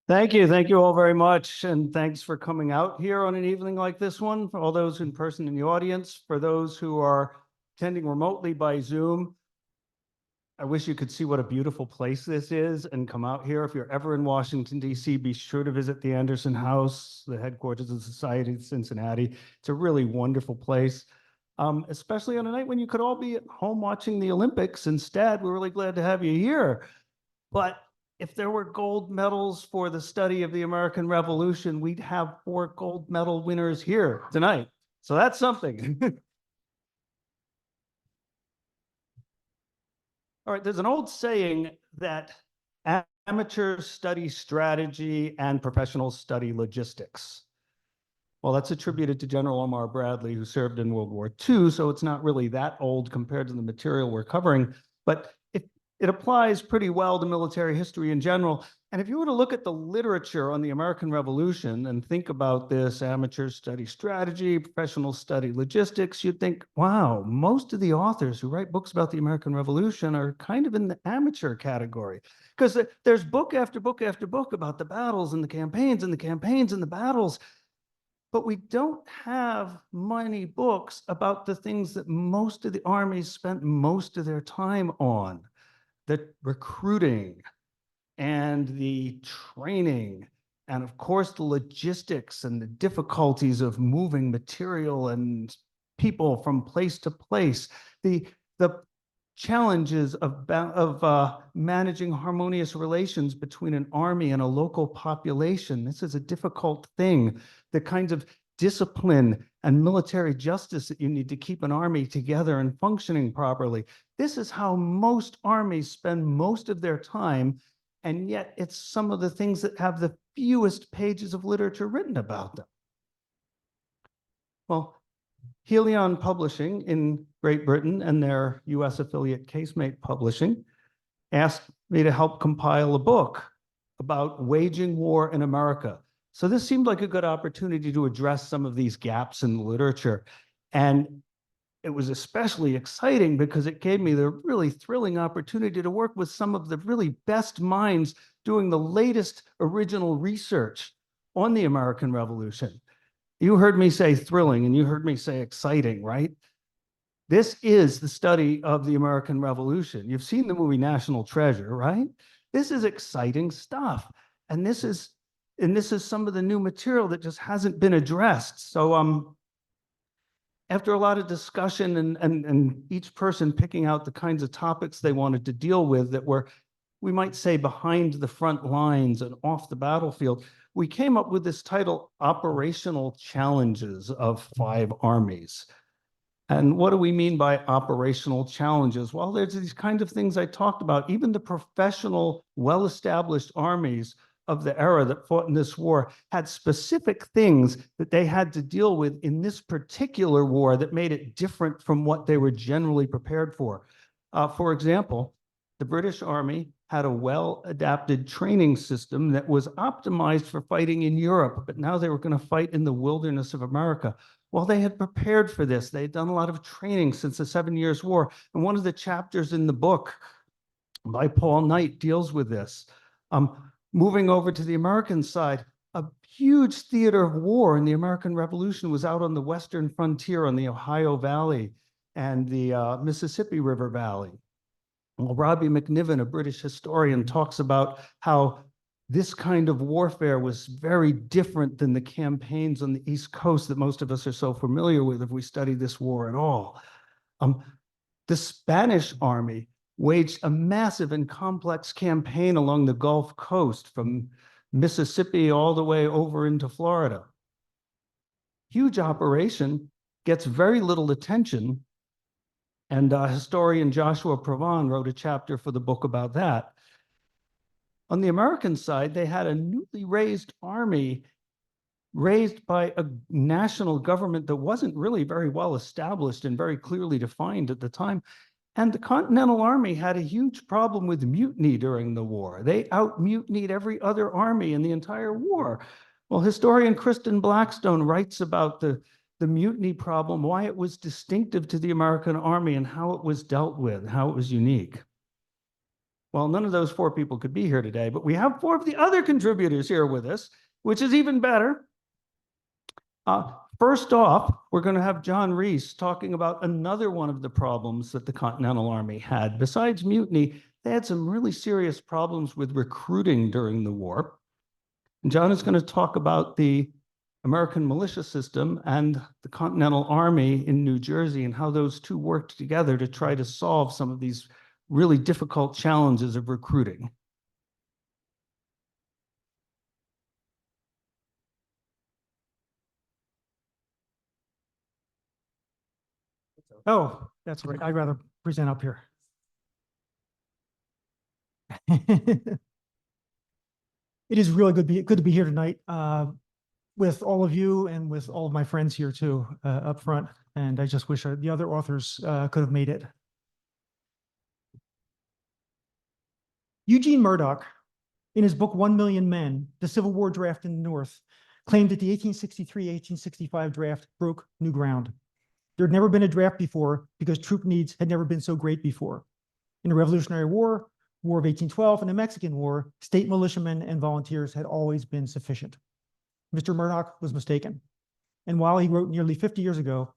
Thank you. Thank you all very much. And thanks for coming out here on an evening like this one. For all those in person in the audience, for those who are attending remotely by Zoom, I wish you could see what a beautiful place this is and come out here. If you're ever in Washington, D.C., be sure to visit the Anderson House, the headquarters of the Society of Cincinnati. It's a really wonderful place, especially on a night when you could all be at home watching the Olympics. Instead, we're really glad to have you here. But if there were gold medals for the study of the American Revolution, we'd have 4 gold medal winners here tonight. So that's something. All right, there's an old saying that amateurs study strategy and professionals study logistics. Well, that's attributed to General Omar Bradley, who served in World War II, so it's not really that old compared to the material we're covering, but it applies pretty well to military history in general. And if you were to look at the literature on the American Revolution and think about this, amateurs study strategy, professionals study logistics, you'd think, wow, most of the authors who write books about the American Revolution are kind of in the amateur category. Because there's book after book after book about the battles and the campaigns and the campaigns and the battles. But we don't have many books about the things that most of the armies spent most of their time on. The recruiting and the training, and of course the logistics and the difficulties of moving material and people from place to place, the challenges of managing harmonious relations between an army and a local population. This is a difficult thing. The kinds of discipline and military justice that you need to keep an army together and functioning properly. This is how most armies spend most of their time, and yet it's some of the things that have the fewest pages of literature written about them. Well, Helion Publishing in Great Britain and their US affiliate Casemate Publishing asked me to help compile a book about waging war in America. So this seemed like a good opportunity to address some of these gaps in the literature. And it was especially exciting because it gave me the really thrilling opportunity to work with some of the really best minds doing the latest original research on the American Revolution. You heard me say thrilling and you heard me say exciting, right? This is the study of the American Revolution. You've seen the movie National Treasure, right? This is exciting stuff. And this is some of the new material that just hasn't been addressed. So after a lot of discussion and each person picking out the kinds of topics they wanted to deal with that were, we might say, behind the front lines and off the battlefield, we came up with this title, Operational Challenges of Five Armies. And what do we mean by operational challenges? Well, there's these kinds of things I talked about. Even the professional, well-established armies of the era that fought in this war had specific things that they had to deal with in this particular war that made it different from what they were generally prepared for. For example, the British Army had a well-adapted training system that was optimized for fighting in Europe, but now they were going to fight in the wilderness of America. Well, they had prepared for this. They had done a lot of training since the 7 Years' War. And one of the chapters in the book by Paul Knight deals with this. Moving over to the American side, a huge theater of war in the American Revolution was out on the western frontier on the Ohio Valley and the Mississippi River Valley. Well, Robbie McNiven, a British historian, talks about how this kind of warfare was very different than the campaigns on the East Coast that most of us are so familiar with if we study this war at all. The Spanish army waged a massive and complex campaign along the Gulf Coast from Mississippi all the way over into Florida. Huge operation, gets very little attention, and historian Joshua Provan wrote a chapter for the book about that. On the American side, they had a newly raised army raised by a national government that wasn't really very well established and very clearly defined at the time. And the Continental Army had a huge problem with mutiny during the war. They out-mutinied every other army in the entire war. Well, historian Kristen Blackstone writes about the mutiny problem, why it was distinctive to the American Army and how it was dealt with, how it was unique. Well, none of those four people could be here today, but we have four of the other contributors here with us, which is even better. First off, we're going to have John Rees talking about another one of the problems that the Continental Army had. Besides mutiny, they had some really serious problems with recruiting during the war. And John is going to talk about the American militia system and the Continental Army in New Jersey and how those two worked together to try to solve some of these really difficult challenges of recruiting. Oh, that's right. I'd rather present up here. It is really good to be here tonight with all of you and with all of my friends here too up front. And I just wish the other authors could have made it. Eugene Murdoch, in his book 1 Million Men, The Civil War Draft in the North, claimed that the 1863-1865 draft broke new ground. There had never been a draft before because troop needs had never been so great before. In the Revolutionary War, War of 1812, and the Mexican War, state militiamen and volunteers had always been sufficient. Mr. Murdoch was mistaken. And while he wrote nearly 50 years ago,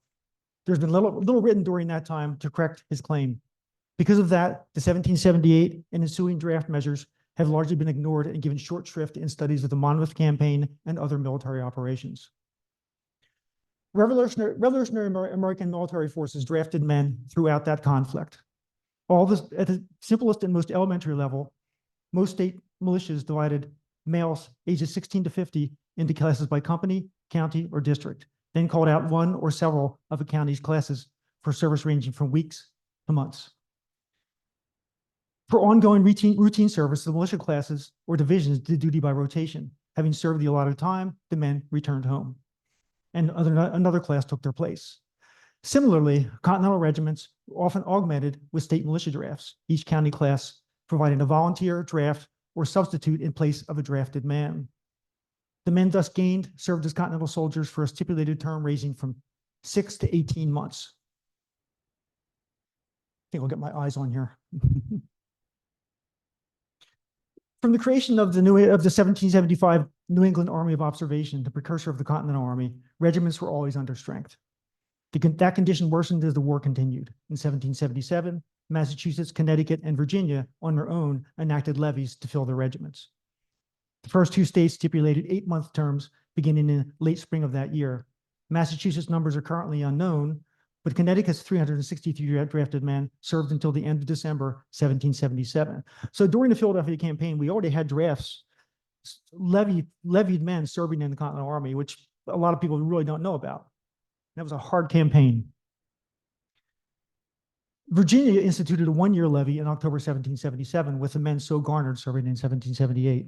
there's been little written during that time to correct his claim. Because of that, the 1778 and ensuing draft measures have largely been ignored and given short shrift in studies of the Monmouth Campaign and other military operations. Revolutionary American military forces drafted men throughout that conflict. All this at the simplest and most elementary level, most state militias divided males ages 16 to 50 into classes by company, county, or district, then called out one or several of the county's classes for service ranging from weeks to months. For ongoing routine service, the militia classes or divisions did duty by rotation. Having served the allotted time, the men returned home, and another class took their place. Similarly, Continental regiments were often augmented with state militia drafts, each county class providing a volunteer, draft, or substitute in place of a drafted man. The men thus served as Continental soldiers for a stipulated term ranging from 6 to 18 months. I think I'll get my eyes on here. From the creation of the 1775 New England Army of Observation, the precursor of the Continental Army, regiments were always under strength. That condition worsened as the war continued. In 1777, Massachusetts, Connecticut, and Virginia, on their own, enacted levies to fill their regiments. The first two states stipulated 8-month terms beginning in late spring of that year. Massachusetts' numbers are currently unknown, but Connecticut's 363 drafted men served until the end of December 1777. So during the Philadelphia campaign, we already had drafts, levied men serving in the Continental Army, which a lot of people really don't know about. That was a hard campaign. Virginia instituted a 1-year levy in October 1777, with the men so garnered serving in 1778.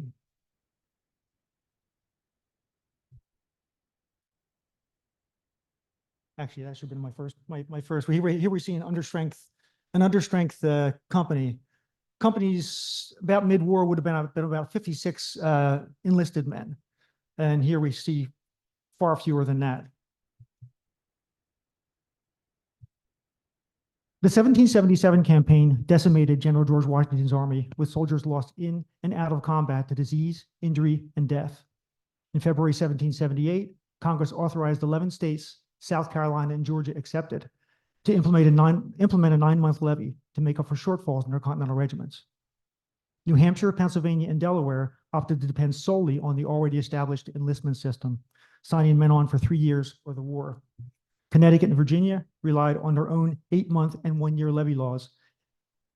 Actually, that should have been my first. Here we're seeing an understrength company. Companies about mid-war would have been about 56 enlisted men, and here we see far fewer than that. The 1777 campaign decimated General George Washington's army, with soldiers lost in and out of combat to disease, injury, and death. In February 1778, Congress authorized 11 states, South Carolina and Georgia accepted, to implement a 9-month levy to make up for shortfalls in their Continental regiments. New Hampshire, Pennsylvania, and Delaware opted to depend solely on the already established enlistment system, signing men on for 3 years or the war. Connecticut and Virginia relied on their own 8-month and 1-year levy laws,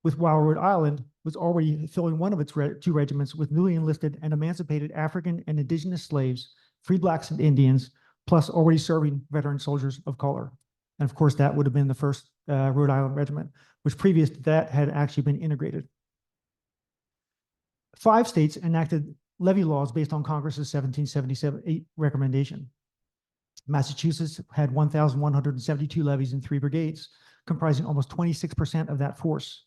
while Rhode Island was already filling one of its 2 regiments with newly enlisted and emancipated African and indigenous slaves, free blacks and Indians, plus already serving veteran soldiers of color. And of course, that would have been the first Rhode Island regiment, which previous to that had actually been integrated. 5 states enacted levy laws based on Congress's 1777 recommendation. Massachusetts had 1,172 levies in 3 brigades, comprising almost 26% of that force.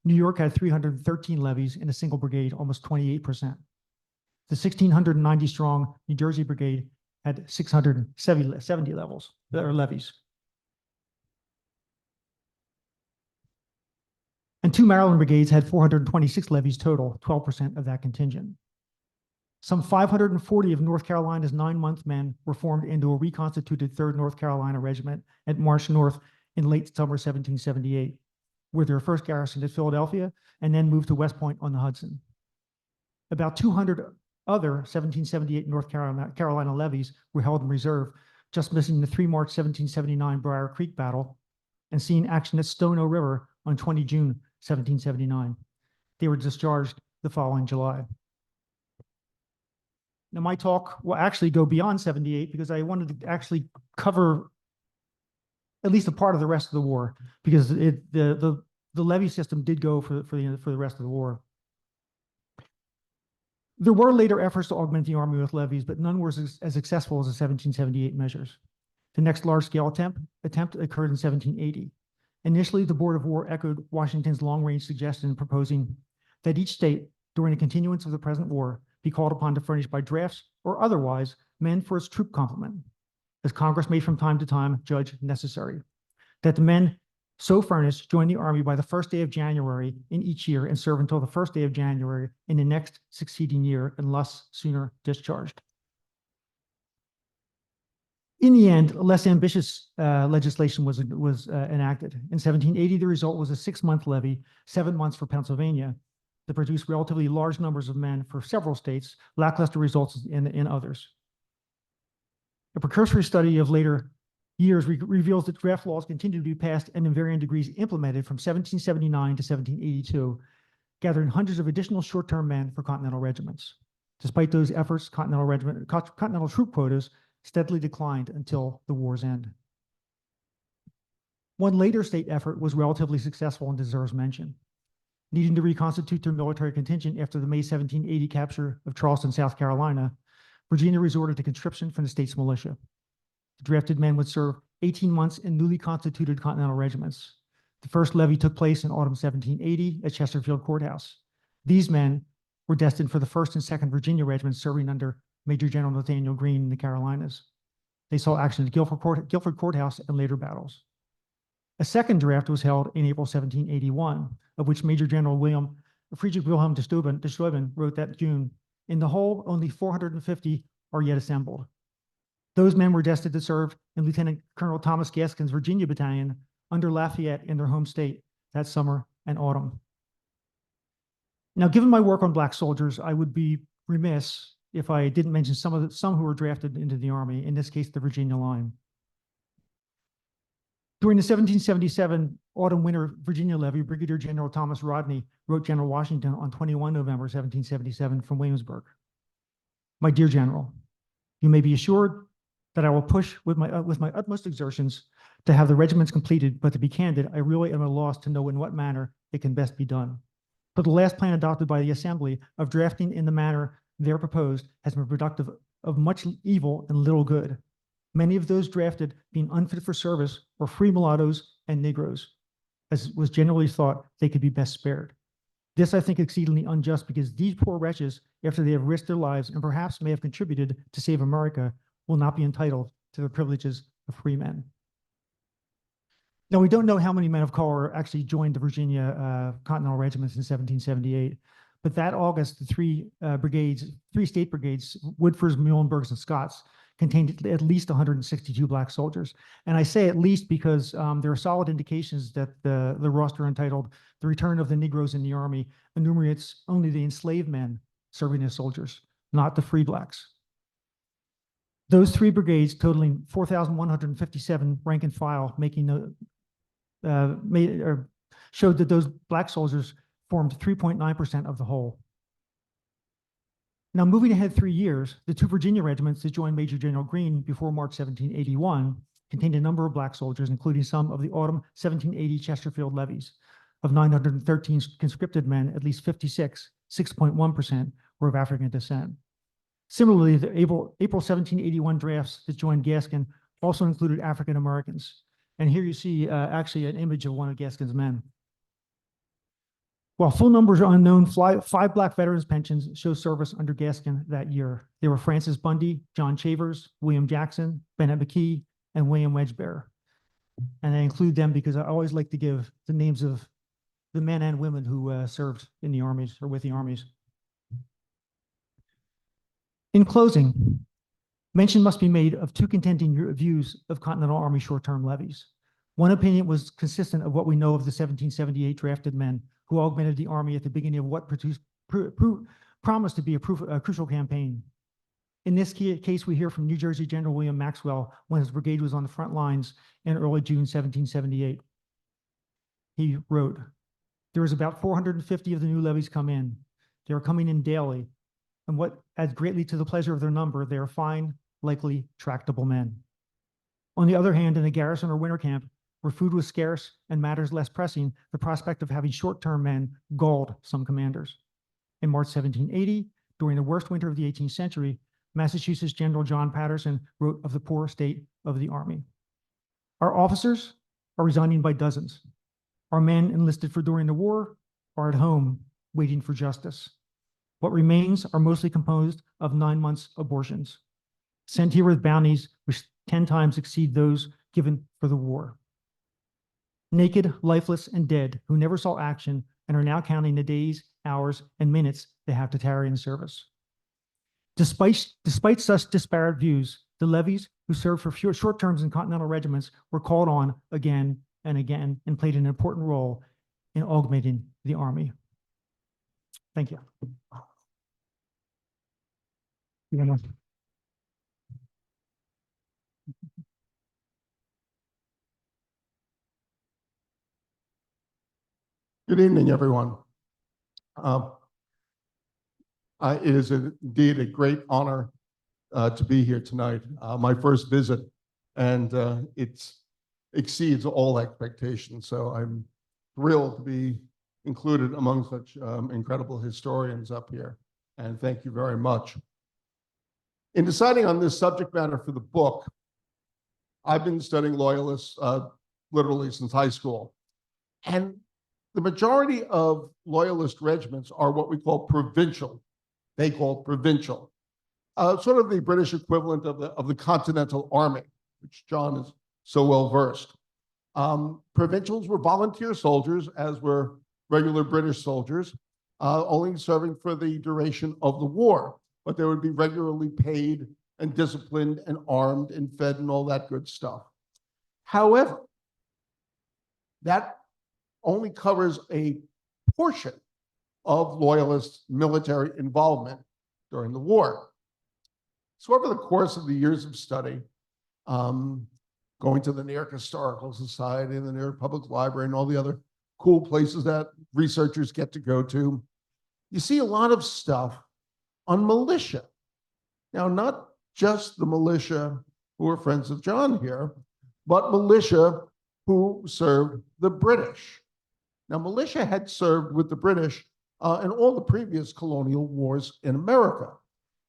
New York had 313 levies in a single brigade, almost 28%. The 1,690-strong New Jersey brigade had 670 levies. And two Maryland brigades had 426 levies total, 12% of that contingent. Some 540 of North Carolina's 9-month men were formed into a reconstituted 3rd North Carolina Regiment at March North in late summer 1778, where they were first garrisoned at Philadelphia and then moved to West Point on the Hudson. About 200 other 1778 North Carolina levies were held in reserve, just missing the 3 March 1779 Briar Creek battle and seeing action at Stono River on 20 June 1779. They were discharged the following July. Now, my talk will actually go beyond 78 because I wanted to actually cover at least a part of the rest of the war, because the levy system did go for the rest of the war. There were later efforts to augment the Army with levies, but none were as successful as the 1778 measures. The next large-scale attempt occurred in 1780. Initially, the Board of War echoed Washington's long-range suggestion proposing that each state, during the continuance of the present war, be called upon to furnish by drafts or otherwise men for its troop complement, as Congress may from time to time judge necessary. That the men so furnished join the Army by the 1st day of January in each year and serve until the 1st day of January in the next succeeding year, unless sooner discharged. In the end, less ambitious legislation was enacted. In 1780, the result was a 6-month levy, 7 months for Pennsylvania, that produced relatively large numbers of men for several states, lackluster results in others. A precursory study of later years reveals that draft laws continued to be passed and in varying degrees implemented from 1779 to 1782, gathering hundreds of additional short-term men for Continental regiments. Despite those efforts, Continental troop quotas steadily declined until the war's end. One later state effort was relatively successful and deserves mention. Needing to reconstitute their military contingent after the May 1780 capture of Charleston, South Carolina, Virginia resorted to conscription from the state's militia. The drafted men would serve 18 months in newly constituted Continental regiments. The first levy took place in autumn 1780 at Chesterfield Courthouse. These men were destined for the 1st and 2nd Virginia regiments serving under Major General Nathaniel Greene in the Carolinas. They saw action at Guilford Courthouse and later battles. A second draft was held in April 1781, of which Major General Friedrich Wilhelm de Steuben wrote that June, "In the whole, only 450 are yet assembled." Those men were destined to serve in Lieutenant Colonel Thomas Gaskin's Virginia Battalion under Lafayette in their home state that summer and autumn. Now, given my work on Black soldiers, I would be remiss if I didn't mention some who were drafted into the Army, in this case, the Virginia line. During the 1777 autumn-winter Virginia levy, Brigadier General Thomas Rodney wrote General Washington on 21 November 1777 from Williamsburg. "My dear General, you may be assured that I will push with my utmost exertions to have the regiments completed, but to be candid, I really am at a loss to know in what manner it can best be done. But the last plan adopted by the Assembly of drafting in the manner there proposed has been productive of much evil and little good. Many of those drafted being unfit for service or free mulattoes and Negroes, as was generally thought they could be best spared. This I think exceedingly unjust, because these poor wretches, after they have risked their lives and perhaps may have contributed to save America, will not be entitled to the privileges of free men." Now, we don't know how many men of color actually joined the Virginia Continental regiments in 1778, but that August, the three state brigades, Woodfords, Muhlenbergs, and Scotts, contained at least 162 Black soldiers. And I say at least because there are solid indications that the roster entitled "The Return of the Negroes in the Army" enumerates only the enslaved men serving as soldiers, not the free Blacks. Those three brigades, totaling 4,157 rank and file, showed that those Black soldiers formed 3.9% of the whole. Now, moving ahead 3 years, the two Virginia regiments that joined Major General Greene before March 1781 contained a number of Black soldiers, including some of the autumn 1780 Chesterfield levies. Of 913 conscripted men, at least 56, 6.1%, were of African descent. Similarly, the April 1781 drafts that joined Gaskin also included African Americans. And here you see actually an image of one of Gaskin's men. While full numbers are unknown, 5 Black veterans' pensions show service under Gaskin that year. They were Francis Bundy, John Chavers, William Jackson, Bennett McKee, and William Wedgebear. And I include them because I always like to give the names of the men and women who served in the armies or with the armies. In closing, mention must be made of two contending views of Continental Army short-term levies. One opinion was consistent of what we know of the 1778 drafted men who augmented the Army at the beginning of what promised to be a crucial campaign. In this case, we hear from New Jersey General William Maxwell when his brigade was on the front lines in early June 1778. He wrote, "There is about 450 of the new levies come in. They are coming in daily, and what adds greatly to the pleasure of their number, they are fine, likely, tractable men. On the other hand, in a garrison or winter camp, where food was scarce and matters less pressing, the prospect of having short-term men galled some commanders. In March 1780, during the worst winter of the 18th century, Massachusetts General John Patterson wrote of the poor state of the Army. Our officers are resigning by dozens. Our men enlisted for during the war are at home waiting for justice. What remains are mostly composed of 9 months abortions, sent here with bounties which 10 times exceed those given for the war. Naked, lifeless, and dead, who never saw action and are now counting the days, hours, and minutes they have to tarry in service. Despite such disparate views, the levies who served for short terms in Continental regiments were called on again and again and played an important role in augmenting the Army. Thank you. Good evening, everyone. It is indeed a great honor to be here tonight. My first visit, and it exceeds all expectations. So I'm thrilled to be included among such incredible historians up here. And thank you very much. In deciding on this subject matter for the book, I've been studying Loyalists literally since high school. And the majority of Loyalist regiments are what we call provincial. They call it provincial. Sort of the British equivalent of the Continental Army, which John is so well versed. Provincials were volunteer soldiers, as were regular British soldiers, only serving for the duration of the war, but they would be regularly paid and disciplined and armed and fed and all that good stuff. However, that only covers a portion of Loyalist military involvement during the war. So over the course of the years of study, going to the New York Historical Society and the New York Public Library and all the other cool places that researchers get to go to, you see a lot of stuff on militia. Now, not just the militia who are friends of John here, but militia who served the British. Now, militia had served with the British in all the previous colonial wars in America.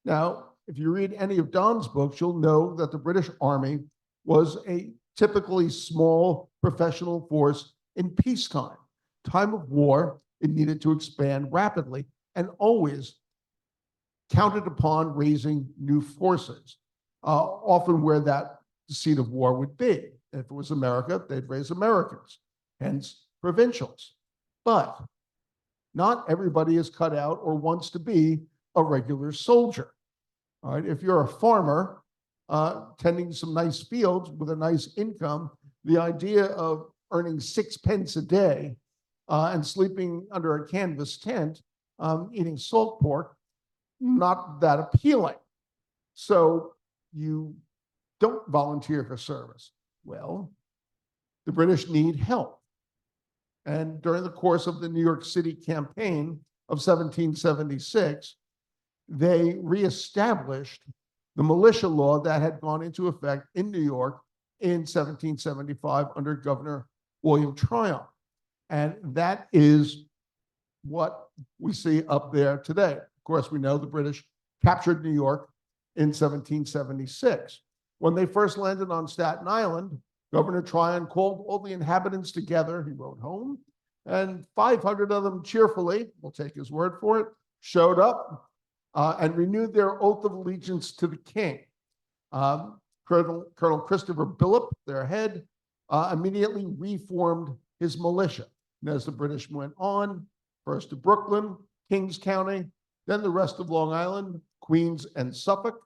Now, if you read any of Don's books, you'll know that the British Army was a typically small professional force in peacetime. Time of war, it needed to expand rapidly and always counted upon raising new forces, often where that seat of war would be. If it was America, they'd raise Americans, hence provincials. But not everybody is cut out or wants to be a regular soldier. All right, if you're a farmer tending some nice fields with a nice income, the idea of earning 6 pence a day and sleeping under a canvas tent, eating salt pork, not that appealing. So you don't volunteer for service. Well, the British need help. And during the course of the New York City campaign of 1776, they reestablished the militia law that had gone into effect in New York in 1775 under Governor William Tryon. And that is what we see up there today. Of course, we know the British captured New York in 1776. When they first landed on Staten Island, Governor Tryon called all the inhabitants together. He wrote home, and 500 of them cheerfully, we'll take his word for it, showed up and renewed their oath of allegiance to the king. Colonel Christopher Billop, their head, immediately reformed his militia. And as the British went on, first to Brooklyn, Kings County, then the rest of Long Island, Queens and Suffolk,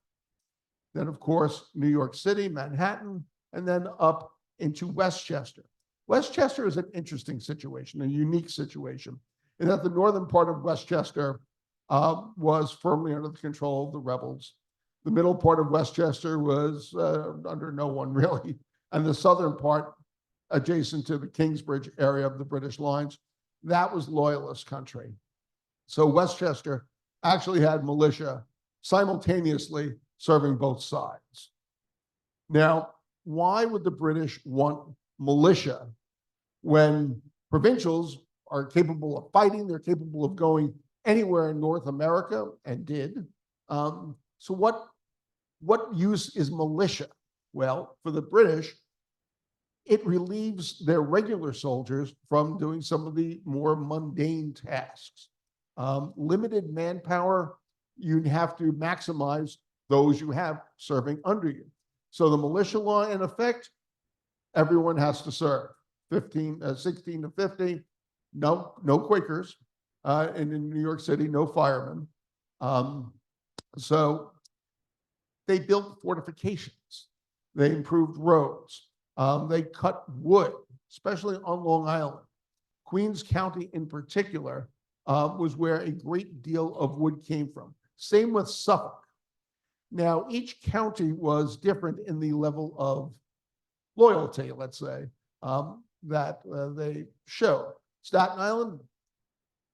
then of course, New York City, Manhattan, and then up into Westchester. Westchester is an interesting situation, a unique situation, in that the northern part of Westchester was firmly under the control of the rebels. The middle part of Westchester was under no one really, and the southern part, adjacent to the Kingsbridge area of the British lines, that was Loyalist country. So Westchester actually had militia simultaneously serving both sides. Now, why would the British want militia when provincials are capable of fighting? They're capable of going anywhere in North America, and did. So what use is militia? Well, for the British, it relieves their regular soldiers from doing some of the more mundane tasks. Limited manpower, you have to maximize those you have serving under you. So the militia law, in effect, everyone has to serve. 16 to 50, no Quakers, and in New York City, no firemen. So they built fortifications. They improved roads. They cut wood, especially on Long Island. Queens County in particular was where a great deal of wood came from. Same with Suffolk. Now, each county was different in the level of loyalty, let's say, that they showed. Staten Island,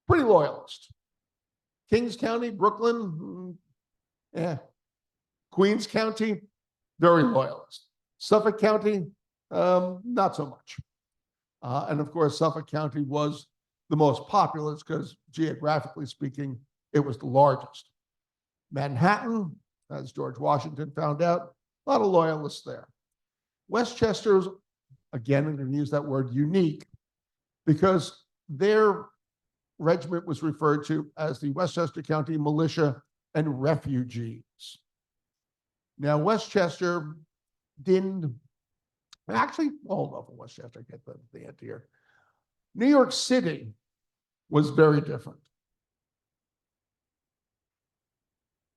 pretty loyalist. Kings County, Brooklyn, Queens County, very loyalist. Suffolk County, not so much. And of course, Suffolk County was the most populous because geographically speaking, it was the largest. Manhattan, as George Washington found out, a lot of loyalists there. Westchester's, again, I'm going to use that word unique, because their regiment was referred to as the Westchester County Militia and Refugees. Now, Westchester didn't, actually, hold on for Westchester, get the end here. New York City was very different.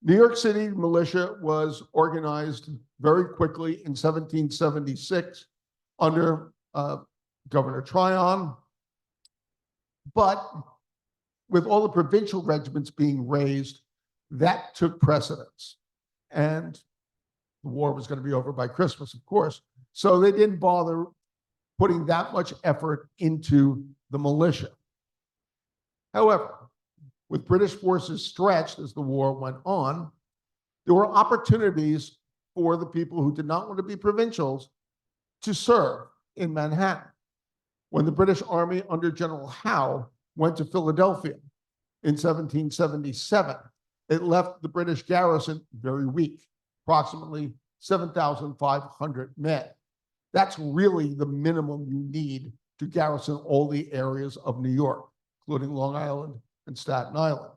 New York City militia was organized very quickly in 1776 under Governor Tryon. But with all the provincial regiments being raised, that took precedence. And the war was going to be over by Christmas, of course. So they didn't bother putting that much effort into the militia. However, with British forces stretched as the war went on, there were opportunities for the people who did not want to be provincials to serve in Manhattan. When the British Army under General Howe went to Philadelphia in 1777, it left the British garrison very weak, approximately 7,500 men. That's really the minimum you need to garrison all the areas of New York, including Long Island and Staten Island.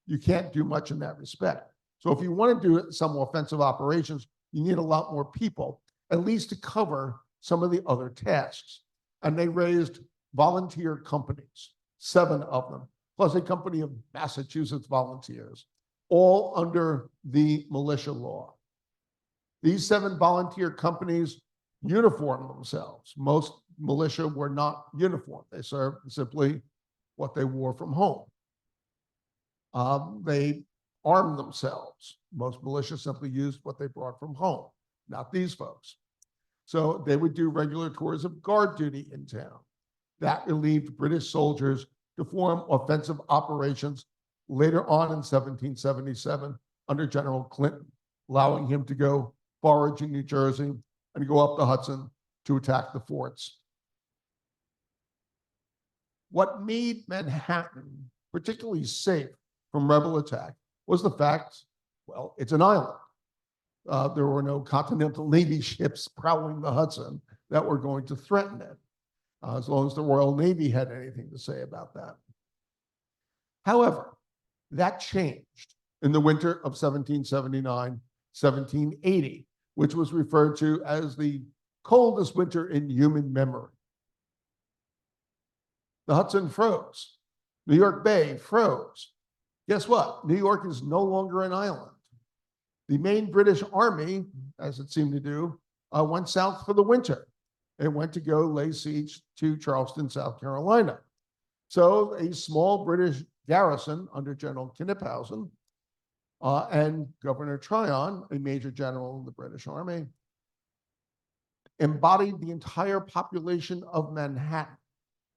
You can't do much in that respect. So if you want to do some offensive operations, you need a lot more people, at least to cover some of the other tasks. And they raised volunteer companies, 7 of them, plus a company of Massachusetts volunteers, all under the militia law. These 7 volunteer companies uniformed themselves. Most militia were not uniformed. They served simply what they wore from home. They armed themselves. Most militia simply used what they brought from home, not these folks. So they would do regular tours of guard duty in town. That relieved British soldiers to form offensive operations later on in 1777 under General Clinton, allowing him to go forage in New Jersey and go up the Hudson to attack the forts. What made Manhattan particularly safe from rebel attack was the fact, well, it's an island. There were no Continental Navy ships prowling the Hudson that were going to threaten it, as long as the Royal Navy had anything to say about that. However, that changed in the winter of 1779, 1780, which was referred to as the coldest winter in human memory. The Hudson froze. New York Bay froze. Guess what? New York is no longer an island. The main British Army, as it seemed to do, went south for the winter. It went to go lay siege to Charleston, South Carolina. So a small British garrison under General Knyphausen and Governor Tryon, a major general in the British Army, embodied the entire population of Manhattan,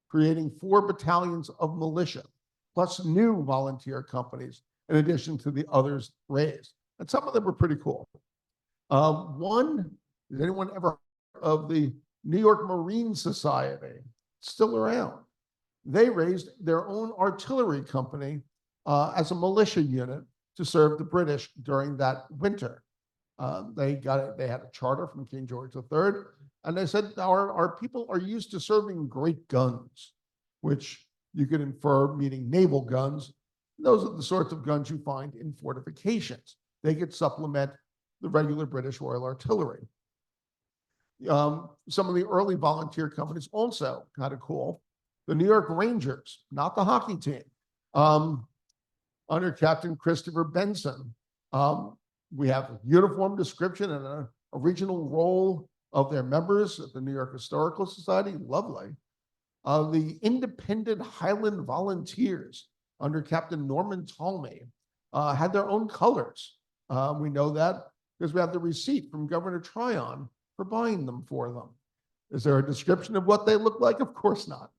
creating 4 battalions of militia, plus new volunteer companies, in addition to the others raised. And some of them were pretty cool. Has anyone ever heard of the New York Marine Society? It's still around. They raised their own artillery company as a militia unit to serve the British during that winter. They had a charter from King George III, and they said our people are used to serving great guns, which you could infer meaning naval guns. Those are the sorts of guns you find in fortifications. They could supplement the regular British Royal Artillery. Some of the early volunteer companies also kind of cool. The New York Rangers, not the hockey team, under Captain Christopher Benson. We have a uniform description and an original roll of their members at the New York Historical Society. Lovely. The Independent Highland Volunteers under Captain Norman Talmy had their own colors. We know that because we have the receipt from Governor Tryon for buying them for them. Is there a description of what they look like? Of course not.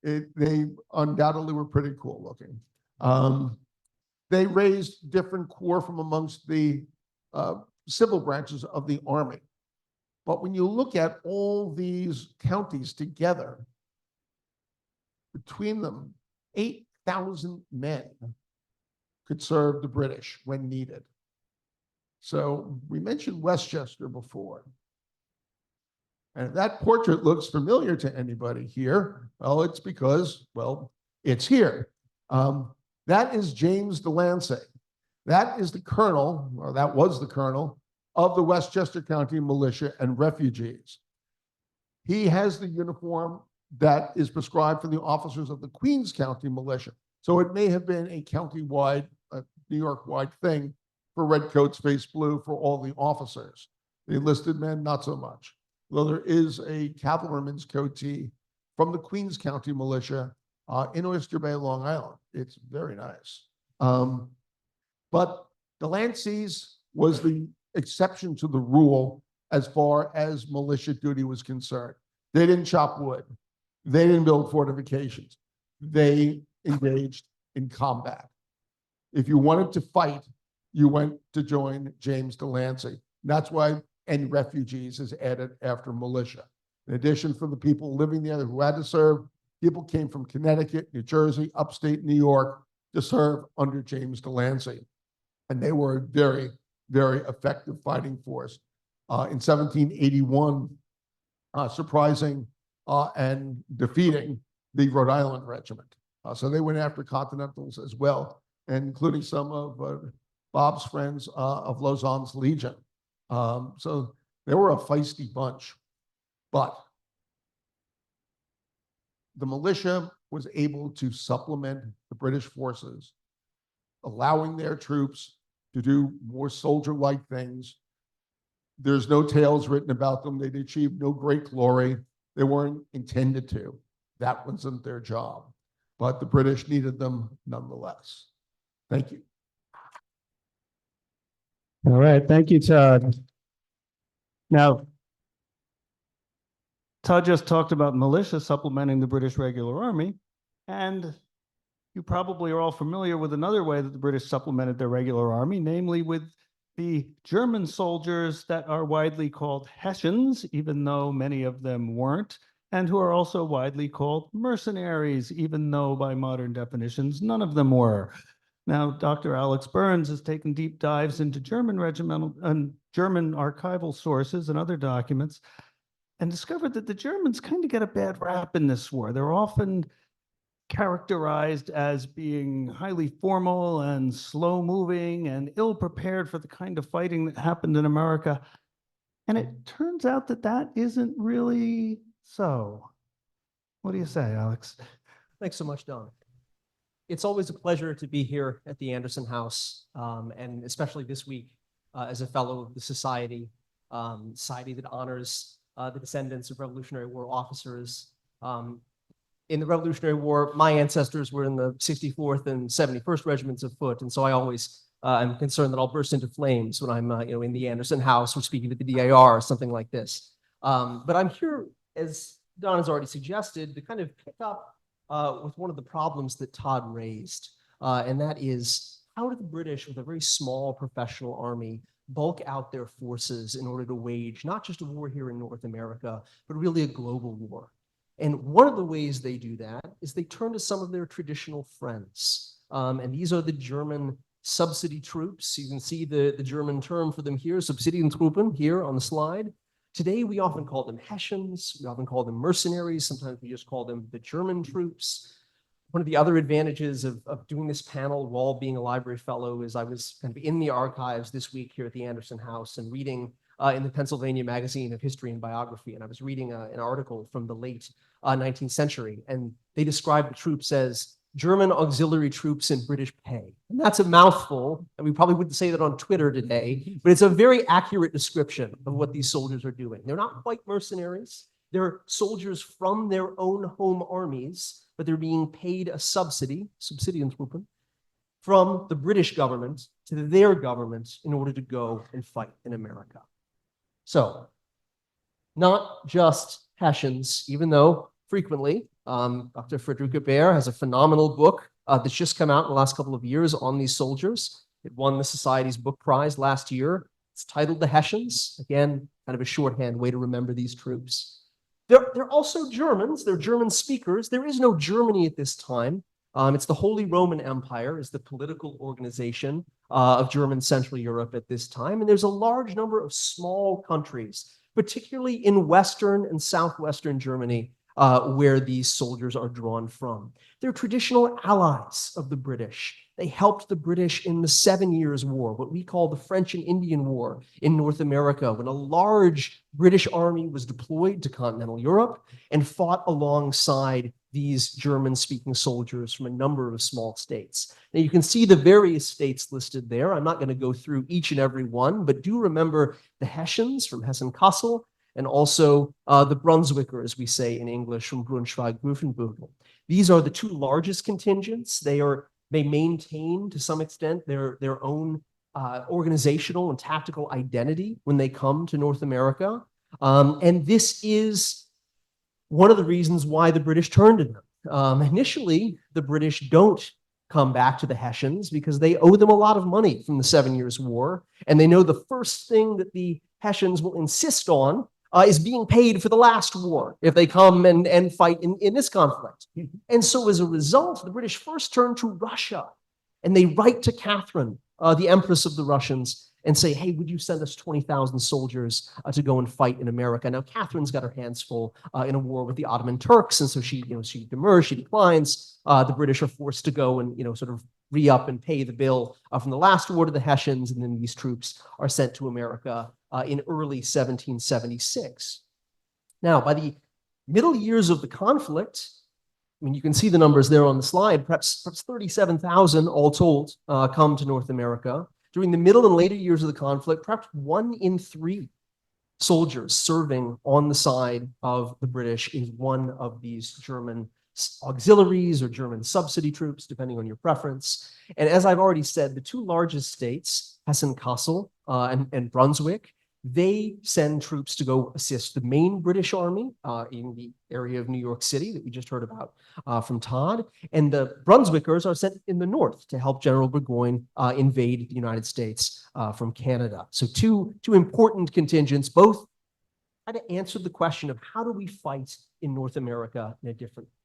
They undoubtedly were pretty cool looking. They raised different corps from amongst the civil branches of the Army. But when you look at all these counties together, between them, 8,000 men could serve the British when needed. So we mentioned Westchester before. And if that portrait looks familiar to anybody here, well, it's because, well, it's here. That is James Delancey. That is the colonel, or that was the colonel, of the Westchester County Militia and Refugees. He has the uniform that is prescribed for the officers of the Queens County Militia. So it may have been a county-wide, New York-wide thing for redcoats, face blue for all the officers. The enlisted men, not so much. Though there is a cavalryman's coatee from the Queens County Militia in Oyster Bay, Long Island. It's very nice. But Delancey's was the exception to the rule as far as militia duty was concerned. They didn't chop wood. They didn't build fortifications. They engaged in combat. If you wanted to fight, you went to join James Delancey. That's why and refugees is added after militia. In addition, for the people living there who had to serve, people came from Connecticut, New Jersey, upstate New York to serve under James Delancey. And they were a very, very effective fighting force. In 1781, surprising and defeating the Rhode Island Regiment. So they went after Continentals as well, and including some of Bob's friends of Lauzon's Legion. So they were a feisty bunch, but the militia was able to supplement the British forces, allowing their troops to do more soldier-like things. There's no tales written about them. They achieved no great glory. They weren't intended to. That wasn't their job, but the British needed them nonetheless. Thank you. All right, thank you, Todd. Now, Todd just talked about militia supplementing the British regular army, and you probably are all familiar with another way that the British supplemented their regular army, namely with the German soldiers that are widely called Hessians, even though many of them weren't, and who are also widely called mercenaries, even though by modern definitions, none of them were. Now, Dr. Alex Burns has taken deep dives into German regimental and German archival sources and other documents and discovered that the Germans kind of get a bad rap in this war. They're often characterized as being highly formal and slow-moving and ill-prepared for the kind of fighting that happened in America. And it turns out that that isn't really so. What do you say, Alex? Thanks so much, Don. It's always a pleasure to be here at the Anderson House, and especially this week as a fellow of the society, society that honors the descendants of Revolutionary War officers. In the Revolutionary War, my ancestors were in the 64th and 71st Regiments of Foot, and so I always am concerned that I'll burst into flames when I'm in the Anderson House or speaking to the DAR or something like this. But I'm here, as Don has already suggested, to kind of pick up with one of the problems that Todd raised, and that is, how did the British, with a very small professional army, bulk out their forces in order to wage not just a war here in North America, but really a global war? And one of the ways they do that is they turn to some of their traditional friends. And these are the German subsidy troops. You can see the German term for them here, Subsidientruppen, here on the slide. Today, we often call them Hessians. We often call them mercenaries. Sometimes we just call them the German troops. One of the other advantages of doing this panel while being a library fellow is I was kind of in the archives this week here at the Anderson House and reading in the Pennsylvania Magazine of History and Biography. And I was reading an article from the late 19th century. And they described the troops as German auxiliary troops in British pay. And that's a mouthful, and we probably wouldn't say that on Twitter today, but it's a very accurate description of what these soldiers are doing. They're not quite mercenaries. They're soldiers from their own home armies, but they're being paid a Subsidientruppen, from the British government to their government in order to go and fight in America. So, not just Hessians, even though frequently Dr. Friederike Bär has a phenomenal book that's just come out in the last couple of years on these soldiers. It won the Society's book prize last year. It's titled The Hessians. Again, kind of a shorthand way to remember these troops. They're also Germans. They're German speakers. There is no Germany at this time. It's the Holy Roman Empire is the political organization of German Central Europe at this time. And there's a large number of small countries, particularly in Western and Southwestern Germany, where these soldiers are drawn from. They're traditional allies of the British. They helped the British in the 7 Years' War, what we call the French and Indian War in North America, when a large British army was deployed to continental Europe and fought alongside these German-speaking soldiers from a number of small states. Now, you can see the various states listed there. I'm not going to go through each and every one, but do remember the Hessians from Hessen-Kassel, and also the Brunswickers, we say in English, from Braunschweig-Wolfenbüttel. These are the two largest contingents. They maintain, to some extent, their own organizational and tactical identity when they come to North America. And this is one of the reasons why the British turned to them. Initially, the British don't come back to the Hessians because they owe them a lot of money from the 7 Years' War. And they know the first thing that the Hessians will insist on is being paid for the last war if they come and fight in this conflict. And so as a result, the British first turn to Russia, and they write to Catherine, the Empress of the Russians, and say, hey, would you send us 20,000 soldiers to go and fight in America? Now, Catherine's got her hands full in a war with the Ottoman Turks, and so she demurs, she declines. The British are forced to go and sort of re-up and pay the bill from the last war to the Hessians, and then these troops are sent to America in early 1776. Now, by the middle years of the conflict, I mean, you can see the numbers there on the slide, perhaps 37,000 all told come to North America. During the middle and later years of the conflict, perhaps 1 in 3 soldiers serving on the side of the British is one of these German auxiliaries or German subsidy troops, depending on your preference. And as I've already said, the two largest states, Hessen-Kassel and Brunswick, they send troops to go assist the main British army in the area of New York City that we just heard about from Todd. And the Brunswickers are sent in the north to help General Burgoyne invade the United States from Canada. So two important contingents, both try to answer the question of how do we fight in North America in a different way.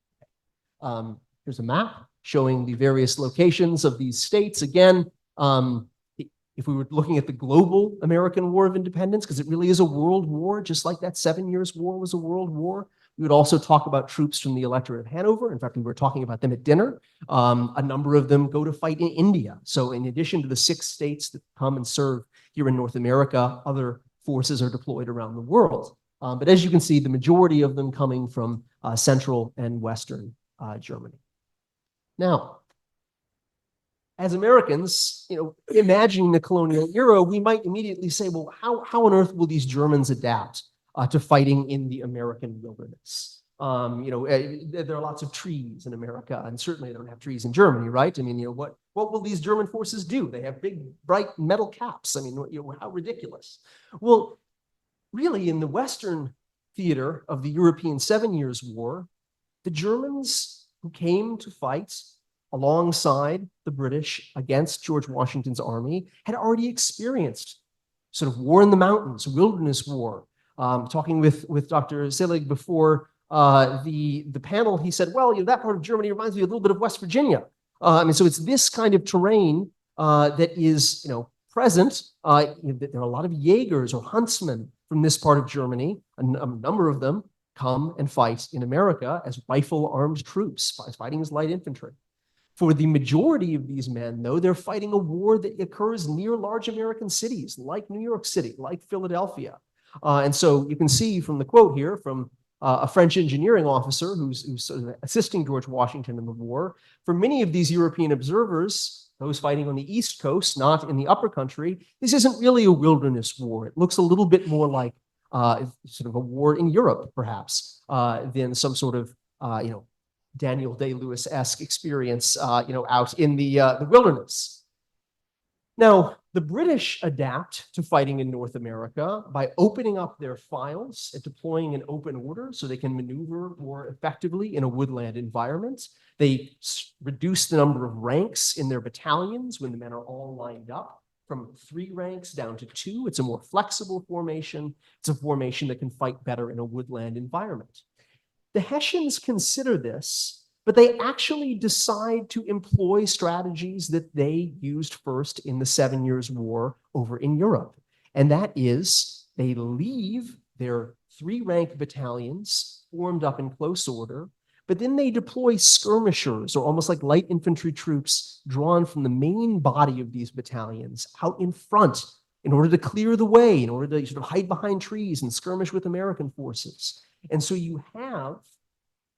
Here's a map showing the various locations of these states. Again, if we were looking at the global American War of Independence, because it really is a world war, just like that 7 Years' War was a world war, we would also talk about troops from the electorate of Hanover. In fact, we were talking about them at dinner. A number of them go to fight in India. So in addition to the 6 states that come and serve here in North America, other forces are deployed around the world. But as you can see, the majority of them coming from Central and Western Germany. Now, as Americans, imagining the colonial era, we might immediately say, well, how on earth will these Germans adapt to fighting in the American wilderness? There are lots of trees in America, and certainly they don't have trees in Germany, right? I mean, what will these German forces do? They have big, bright metal caps. I mean, how ridiculous. Well, really, in the Western theater of the European 7 Years' War, the Germans who came to fight alongside the British against George Washington's army had already experienced sort of war in the mountains, wilderness war. Talking with Dr. Selig before the panel, he said, well, that part of Germany reminds me a little bit of West Virginia. So it's this kind of terrain that is, present. There are a lot of Jaegers or huntsmen from this part of Germany. A number of them come and fight in America as rifle-armed troops, fighting as light infantry. For the majority of these men, though, they're fighting a war that occurs near large American cities like New York City, like Philadelphia. And so you can see from the quote here from a French engineering officer who's sort of assisting George Washington in the war. For many of these European observers, those fighting on the East Coast, not in the upper country, this isn't really a wilderness war. It looks a little bit more like sort of a war in Europe, perhaps, than some sort of, Daniel Day-Lewis-esque experience, out in the wilderness. Now, the British adapt to fighting in North America by opening up their files and deploying an open order so they can maneuver more effectively in a woodland environment. They reduce the number of ranks in their battalions when the men are all lined up from 3 ranks down to 2. It's a more flexible formation. It's a formation that can fight better in a woodland environment. The Hessians consider this, but they actually decide to employ strategies that they used first in the 7 Years' War over in Europe. And that is, they leave their 3-rank battalions formed up in close order, but then they deploy skirmishers, or almost like light infantry troops drawn from the main body of these battalions out in front in order to clear the way, in order to sort of hide behind trees and skirmish with American forces. And so you have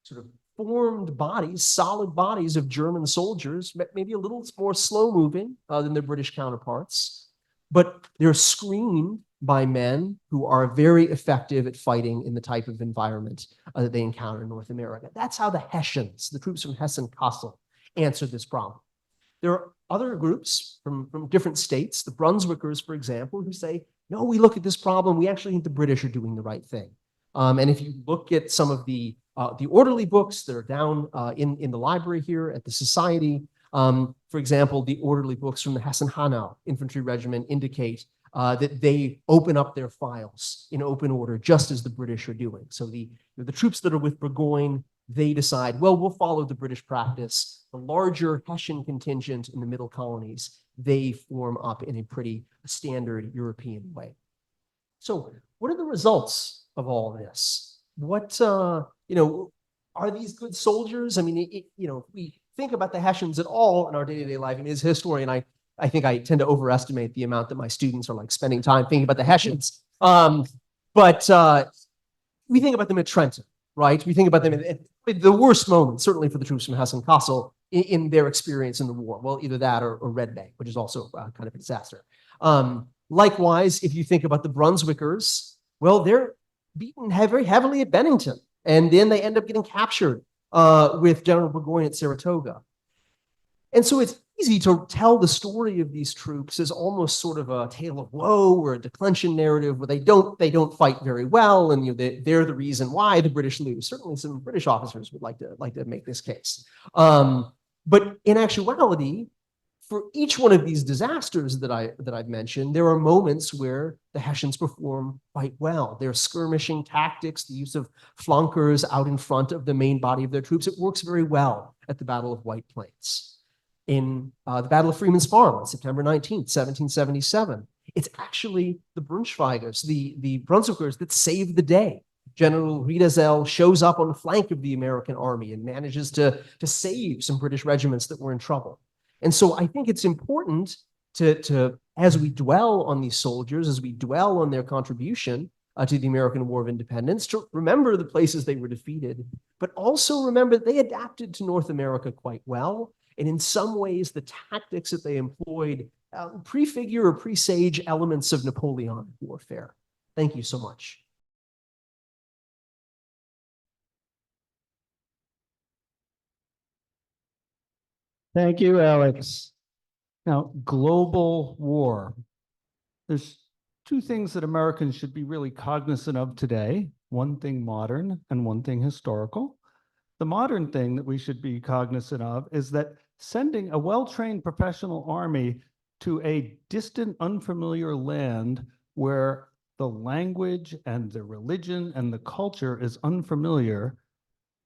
sort of formed bodies, solid bodies of German soldiers, maybe a little more slow-moving than their British counterparts, but they're screened by men who are very effective at fighting in the type of environment that they encounter in North America. That's how the Hessians, the troops from Hessen-Kassel, answered this problem. There are other groups from different states, the Brunswickers, for example, who say, no, we look at this problem, we actually think the British are doing the right thing. And if you look at some of the orderly books that are down in the library here at the Society, for example, the orderly books from the Hessen-Hanau Infantry Regiment indicate that they open up their files in open order, just as the British are doing. So the troops that are with Burgoyne, they decide, well, we'll follow the British practice. The larger Hessian contingent in the middle colonies, they form up in a pretty standard European way. So what are the results of all of this? What, are these good soldiers? I mean, if we think about the Hessians at all in our day-to-day life, and as a historian, I think I tend to overestimate the amount that my students are like spending time thinking about the Hessians. But we think about them at Trenton, right? We think about them at the worst moment, certainly for the troops from Hessen-Kassel in their experience in the war. Well, either that or Red Bank, which is also kind of a disaster. Likewise, if you think about the Brunswickers, well, they're beaten very heavily at Bennington, and then they end up getting captured with General Burgoyne at Saratoga. And so it's easy to tell the story of these troops as almost sort of a tale of woe or a declension narrative where they don't fight very well, and they're the reason why the British lose. Certainly, some British officers would like to make this case. But in actuality, for each one of these disasters that I've mentioned, there are moments where the Hessians perform quite well. Their skirmishing tactics, the use of flunkers out in front of the main body of their troops, it works very well at the Battle of White Plains. In the Battle of Freeman's Farm on September 19th, 1777, it's actually the Braunschweigers, the Brunswickers, that save the day. General Riedesel shows up on the flank of the American army and manages to save some British regiments that were in trouble. And so I think it's important to as we dwell on these soldiers, as we dwell on their contribution, to the American War of Independence, to remember the places they were defeated, but also remember they adapted to North America quite well. And in some ways, the tactics that they employed prefigure or presage elements of Napoleonic warfare. Thank you so much. Thank you, Alex. Now, global war. There's two things that Americans should be really cognizant of today. One thing modern and one thing historical. The modern thing that we should be cognizant of is that sending a well-trained professional army to a distant, unfamiliar land where the language and the religion and the culture is unfamiliar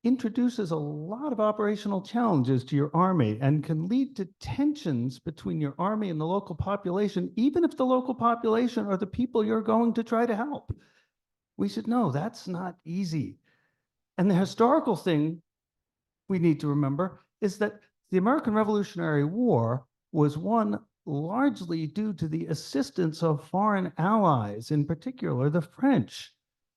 introduces a lot of operational challenges to your army and can lead to tensions between your army and the local population, even if the local population are the people you're going to try to help. We should know that's not easy. And the historical thing we need to remember is that the American Revolutionary War was won largely due to the assistance of foreign allies, in particular the French,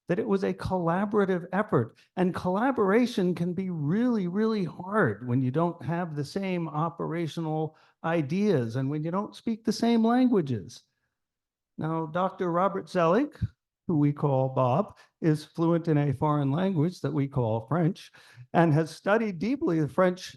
that it was a collaborative effort. And collaboration can be really, really hard when you don't have the same operational ideas and when you don't speak the same languages. Now, Dr. Robert Selig, who we call Bob, is fluent in a foreign language that we call French, and has studied deeply the French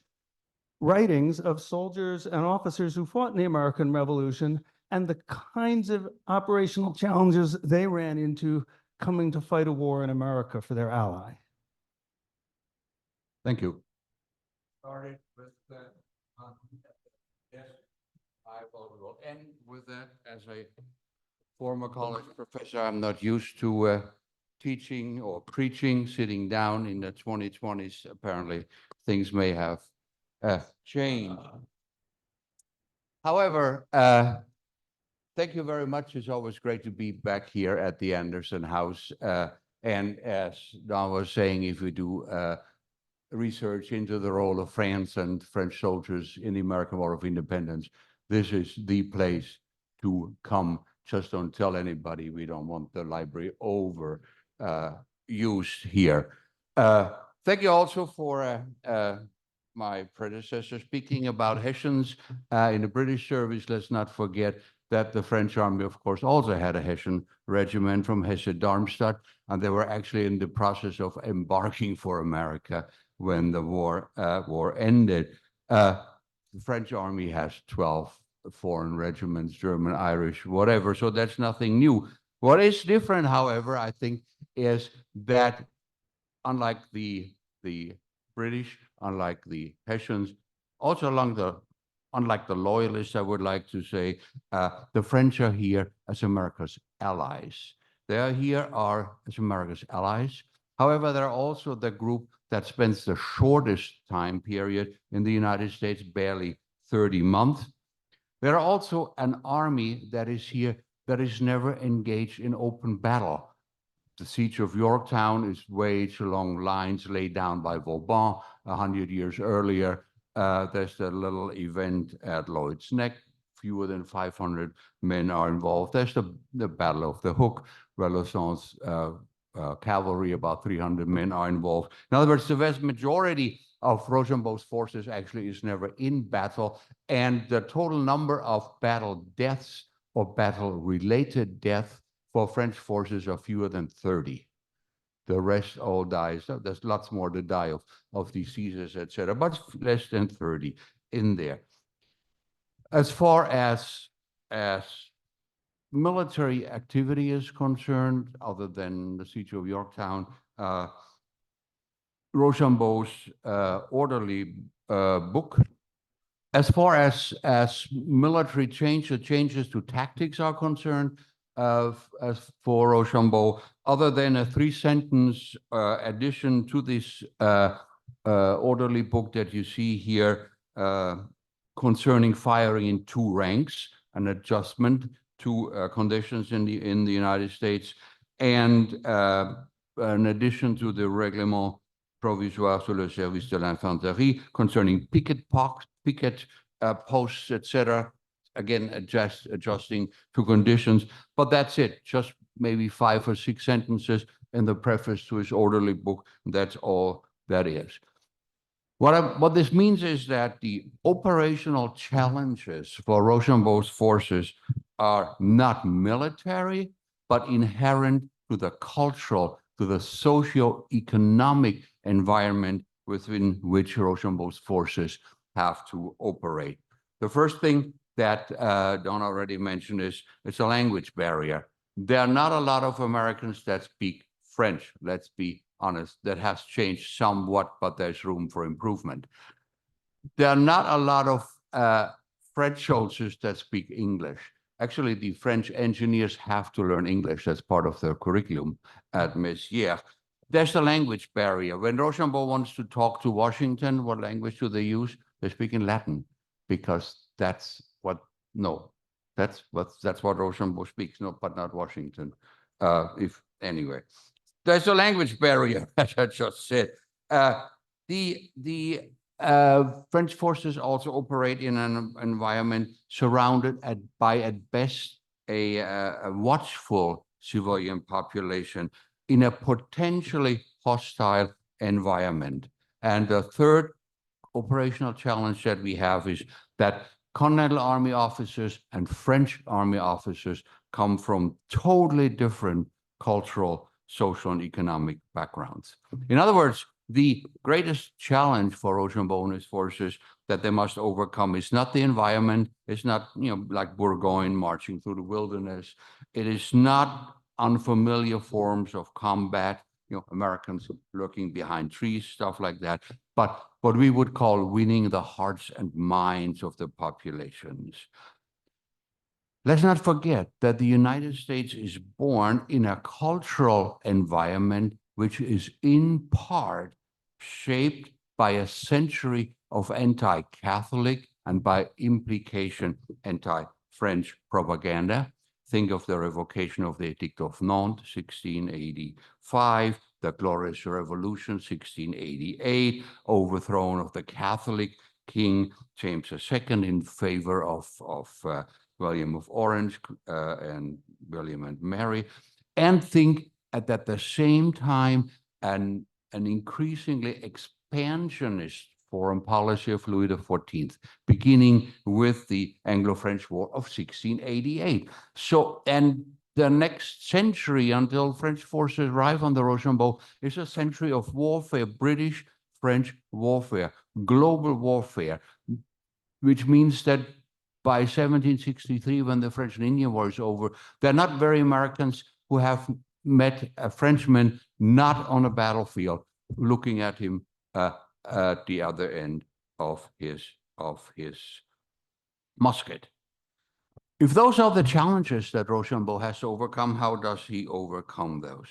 writings of soldiers and officers who fought in the American Revolution and the kinds of operational challenges they ran into coming to fight a war in America for their ally. Thank you. Started with yes, I will end with that. As a former college professor, I'm not used to teaching or preaching, sitting down in the 2020s. Apparently, things may have changed. However, thank you very much. It's always great to be back here at the Anderson House. And as Don was saying, if we do research into the role of France and French soldiers in the American War of Independence, this is the place to come. Just don't tell anybody. We don't want the library over used here. Thank you also for my predecessor speaking about Hessians in the British service. Let's not forget that the French army, of course, also had a Hessian regiment from Hesse-Darmstadt, and they were actually in the process of embarking for America when the war ended. The French army has 12 foreign regiments, German, Irish, whatever, so that's nothing new. What is different, however, I think, is that unlike the British, unlike the Hessians, also unlike the Loyalists, I would like to say, the French are here as America's allies. They are here as America's allies. However, they're also the group that spends the shortest time period in the United States, barely 30 months. They're also an army that is here that is never engaged in open battle. The siege of Yorktown is waged along lines laid down by Vauban 100 years earlier. There's a little event at Lloyd's Neck. Fewer than 500 men are involved. There's the Battle of the Hook, where Lausson's cavalry, about 300 men, are involved. In other words, the vast majority of Rochambeau's forces actually is never in battle, and the total number of battle deaths or battle-related deaths for French forces are fewer than 30. The rest all die. So there's lots more to die of diseases, etc., but less than 30 in there. As far as military activity is concerned, other than the siege of Yorktown, Rochambeau's orderly book. As far as military changes to tactics are concerned, as for Rochambeau, other than a 3-sentence addition to this orderly book that you see here concerning firing in 2 ranks, an adjustment to conditions in the United States, and an addition to the Règlement Provisoire sur le service de l'infanterie concerning picket posts, etc. Again, adjusting to conditions, but that's it. Just maybe 5 or 6 sentences in the preface to his orderly book. That's all that is. What this means is that the operational challenges for Rochambeau's forces are not military, but inherent to the cultural, to the socio-economic environment within which Rochambeau's forces have to operate. The first thing that Don already mentioned is it's a language barrier. There are not a lot of Americans that speak French, let's be honest. That has changed somewhat, but there's room for improvement. There are not a lot of French soldiers that speak English. Actually, the French engineers have to learn English. That's part of their curriculum at Messières. There's a language barrier. When Rochambeau wants to talk to Washington, what language do they use? They speak in Latin, because that's what Rochambeau speaks, no, but not Washington. Anyway, there's a language barrier, as I just said. The French forces also operate in an environment surrounded by, at best, a watchful civilian population in a potentially hostile environment. And the third operational challenge that we have is that Continental Army officers and French Army officers come from totally different cultural, social, and economic backgrounds. In other words, the greatest challenge for Rochambeau and his forces that they must overcome is not the environment. It's not, like Burgoyne marching through the wilderness. It is not unfamiliar forms of combat, Americans lurking behind trees, stuff like that, but what we would call winning the hearts and minds of the populations. Let's not forget that the United States is born in a cultural environment which is in part shaped by a century of anti-Catholic and by implication anti-French propaganda. Think of the revocation of the Edict of Nantes, 1685, the Glorious Revolution, 1688, overthrow of the Catholic King James II in favor of William of Orange and William and Mary, and think at the same time an increasingly expansionist foreign policy of Louis XIV, beginning with the Anglo-French War of 1688. So, and the next century until French forces arrive on the Rochambeau is a century of warfare, British-French warfare, global warfare, which means that by 1763, when the French and Indian War is over, there are not very Americans who have met a Frenchman not on a battlefield, looking at him at the other end of his musket. If those are the challenges that Rochambeau has to overcome, how does he overcome those?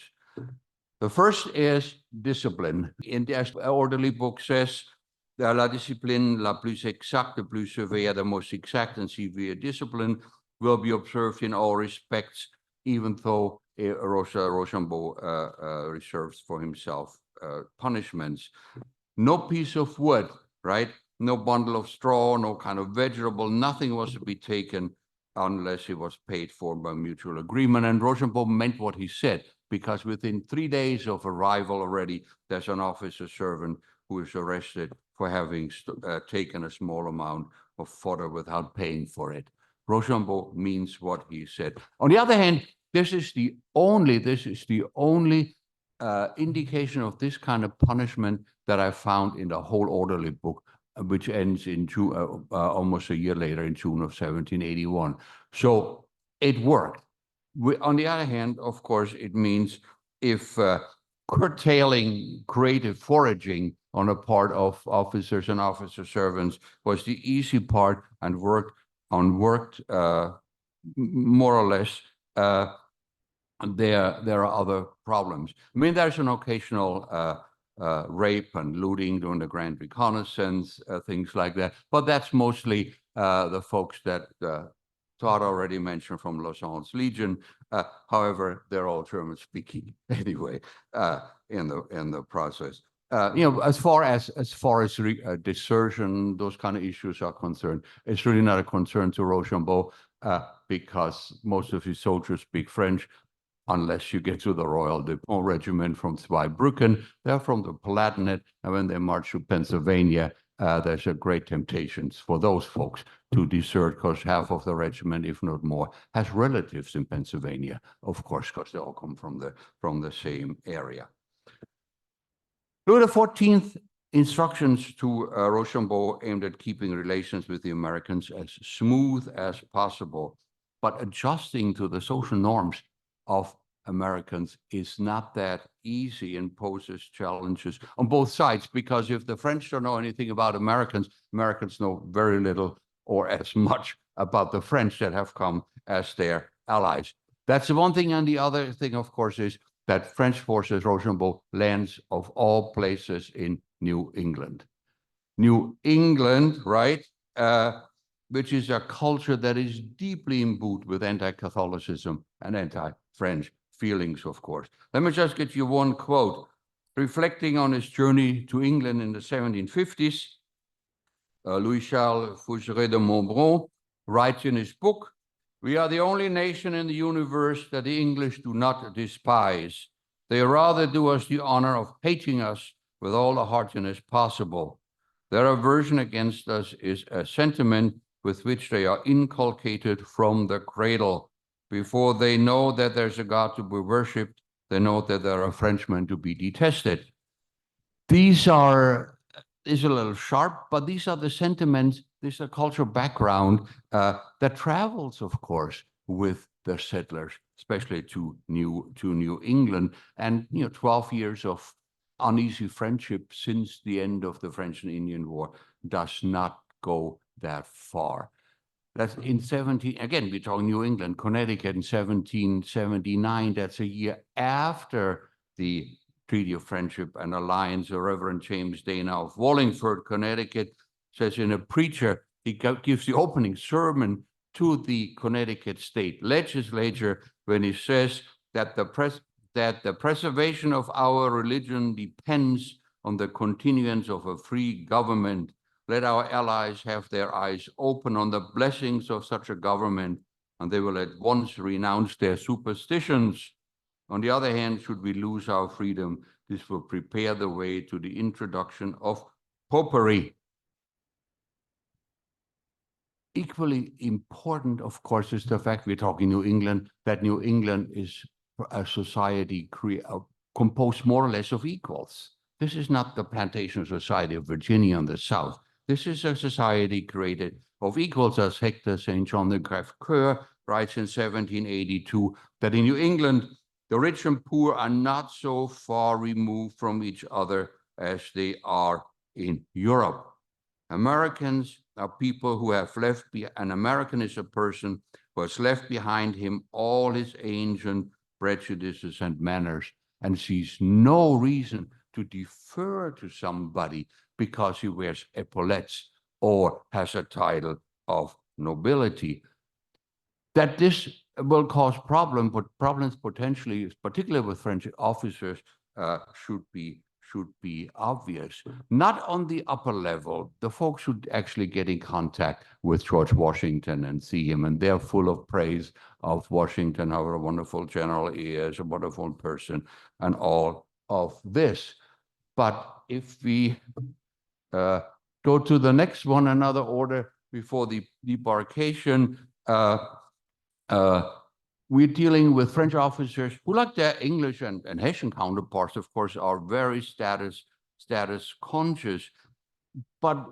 The first is discipline. In the orderly book says, la discipline la plus exacte, plus sévère, the most exact and severe discipline will be observed in all respects, even though Rochambeau reserves for himself punishments. No piece of wood, right? No bundle of straw, no kind of vegetable, nothing was to be taken unless it was paid for by mutual agreement. And Rochambeau meant what he said, because within 3 days of arrival already, there's an officer servant who is arrested for having taken a small amount of fodder without paying for it. Rochambeau means what he said. On the other hand, this is the only indication of this kind of punishment that I found in the whole orderly book, which ends in June, almost a year later, in June of 1781. So it worked. On the other hand, of course, it means if curtailing creative foraging on the part of officers and officer servants was the easy part and worked more or less, there are other problems. I mean, there's an occasional rape and looting during the Grand Reconnaissance, things like that. But that's mostly the folks that Todd already mentioned from Lauzon's Legion. However, they're all German speaking anyway in the process. As far as desertion, those kind of issues are concerned, it's really not a concern to Rochambeau because most of his soldiers speak French. unless you get to the Royal Depot Regiment from Zweibrücken. They're from the Palatinate, and when they march to Pennsylvania, there's a great temptation for those folks to desert, because half of the regiment, if not more, has relatives in Pennsylvania, of course, because they all come from the same area. Louis XIV instructions to Rochambeau aimed at keeping relations with the Americans as smooth as possible, but adjusting to the social norms of Americans is not that easy and poses challenges on both sides, because if the French don't know anything about Americans, Americans know very little or as much about the French that have come as their allies. That's the one thing. And the other thing, of course, is that French forces, Rochambeau lands of all places in New England. New England, right, which is a culture that is deeply imbued with anti-Catholicism and anti-French feelings, of course. Let me just get you one quote. Reflecting on his journey to England in the 1750s, Louis-Charles Fougeray de Montbron writes in his book, "We are the only nation in the universe that the English do not despise. They rather do us the honor of hating us with all the heartiness possible. Their aversion against us is a sentiment with which they are inculcated from the cradle. Before they know that there's a God to be worshipped, they know that there are Frenchmen to be detested." These are, is a little sharp, but these are the sentiments, this is a cultural background that travels, of course, with the settlers, especially to New England. And 12 years of uneasy friendship since the end of the French and Indian War does not go that far. That's in 17, again, we're talking New England, Connecticut in 1779. That's a year after the Treaty of Friendship and Alliance. The Reverend James Dana of Wallingford, Connecticut, says in a preacher, he gives the opening sermon to the Connecticut State Legislature when he says that the preservation of our religion depends on the continuance of a free government. Let our allies have their eyes open on the blessings of such a government, and they will at once renounce their superstitions. On the other hand, should we lose our freedom, this will prepare the way to the introduction of popery. Equally important, of course, is the fact we're talking New England, that New England is a society composed more or less of equals. This is not the plantation society of Virginia in the South. This is a society created of equals, as Hector St. John de Crèvecoeur writes in 1782, that in New England, the rich and poor are not so far removed from each other as they are in Europe. Americans are people who have left an American is a person who has left behind him all his ancient prejudices and manners and sees no reason to defer to somebody because he wears epaulettes or has a title of nobility. That this will cause problems, but problems potentially, particularly with French officers, should be obvious. Not on the upper level. The folks should actually get in contact with George Washington and see him, and they're full of praise of Washington, how a wonderful general he is, a wonderful person, and all of this. But if we go to the next one, another order before the debarkation, we're dealing with French officers who, like their English and Hessian counterparts, of course, are very status conscious. But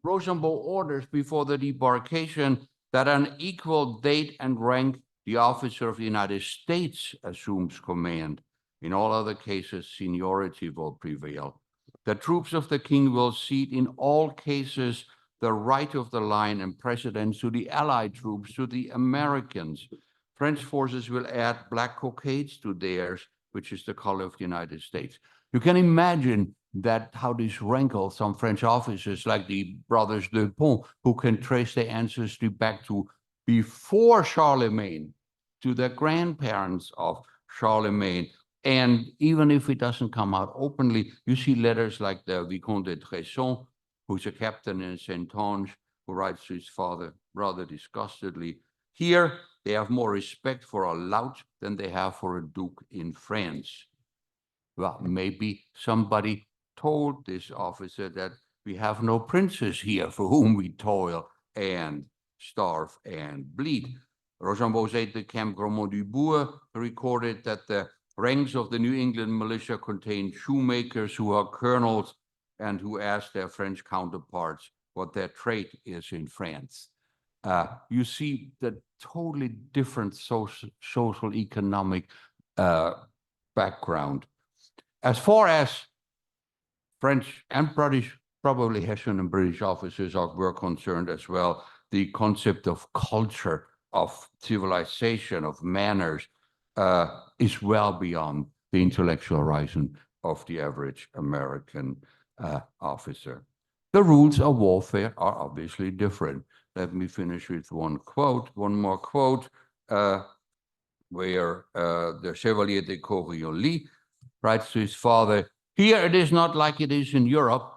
Rochambeau orders before the debarkation that an equal date and rank, the officer of the United States assumes command. In all other cases, seniority will prevail. The troops of the king will cede in all cases the right of the line and precedence to the Allied troops, to the Americans. French forces will add black cockades to theirs, which is the color of the United States. You can imagine that how this rankles some French officers like the brothers Le Pont, who can trace their ancestry back to before Charlemagne, to the grandparents of Charlemagne. And even if it doesn't come out openly, you see letters like the Vicomte de Tresson, who's a captain in Saintonge, who writes to his father rather disgustedly. Here, they have more respect for a lout than they have for a duke in France. Well, maybe somebody told this officer that we have no princes here for whom we toil and starve and bleed. Rochambeau's aide-de-camp Gramont Dubourg recorded that the ranks of the New England militia contained shoemakers who are colonels and who ask their French counterparts what their trade is in France. You see the totally different social economic background. As far as French and British, probably Hessian and British officers were concerned as well, the concept of culture, of civilization, of manners is well beyond the intellectual horizon of the average American officer. The rules of warfare are obviously different. Let me finish with one more quote, where the Chevalier de Coriolis writes to his father, "Here it is not like it is in Europe,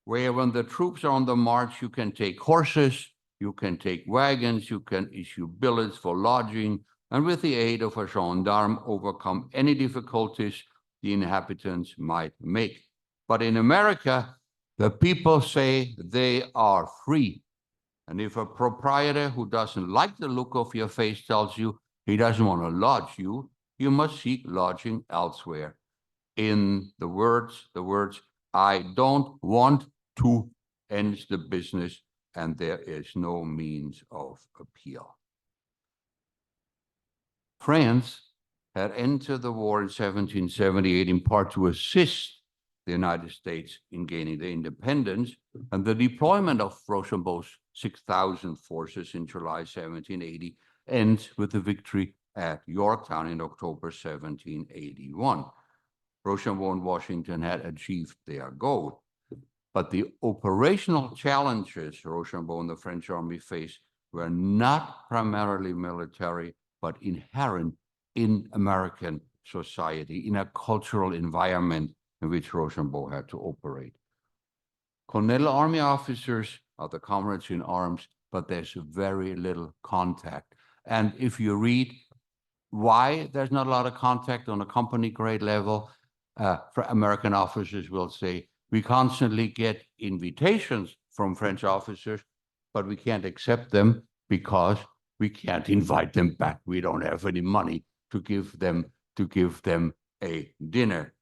where when the troops are on the march, you can take horses, you can take wagons, you can issue billets for lodging, and with the aid of a gendarme, overcome any difficulties the inhabitants might make. But in America, the people say they are free. And if a proprietor who doesn't like the look of your face tells you he doesn't want to lodge you, you must seek lodging elsewhere. In the words, I don't want to ends the business, and there is no means of appeal." France had entered the war in 1778 in part to assist the United States in gaining their independence, and the deployment of Rochambeau's 6,000 forces in July 1780 ends with the victory at Yorktown in October 1781. Rochambeau and Washington had achieved their goal. But the operational challenges Rochambeau and the French army faced were not primarily military, but inherent in American society, in a cultural environment in which Rochambeau had to operate. Continental Army officers are the comrades in arms, but there's very little contact. And if you read why there's not a lot of contact on a company grade level, for American officers will say, we constantly get invitations from French officers, but we can't accept them because we can't invite them back. We don't have any money to give them a dinner.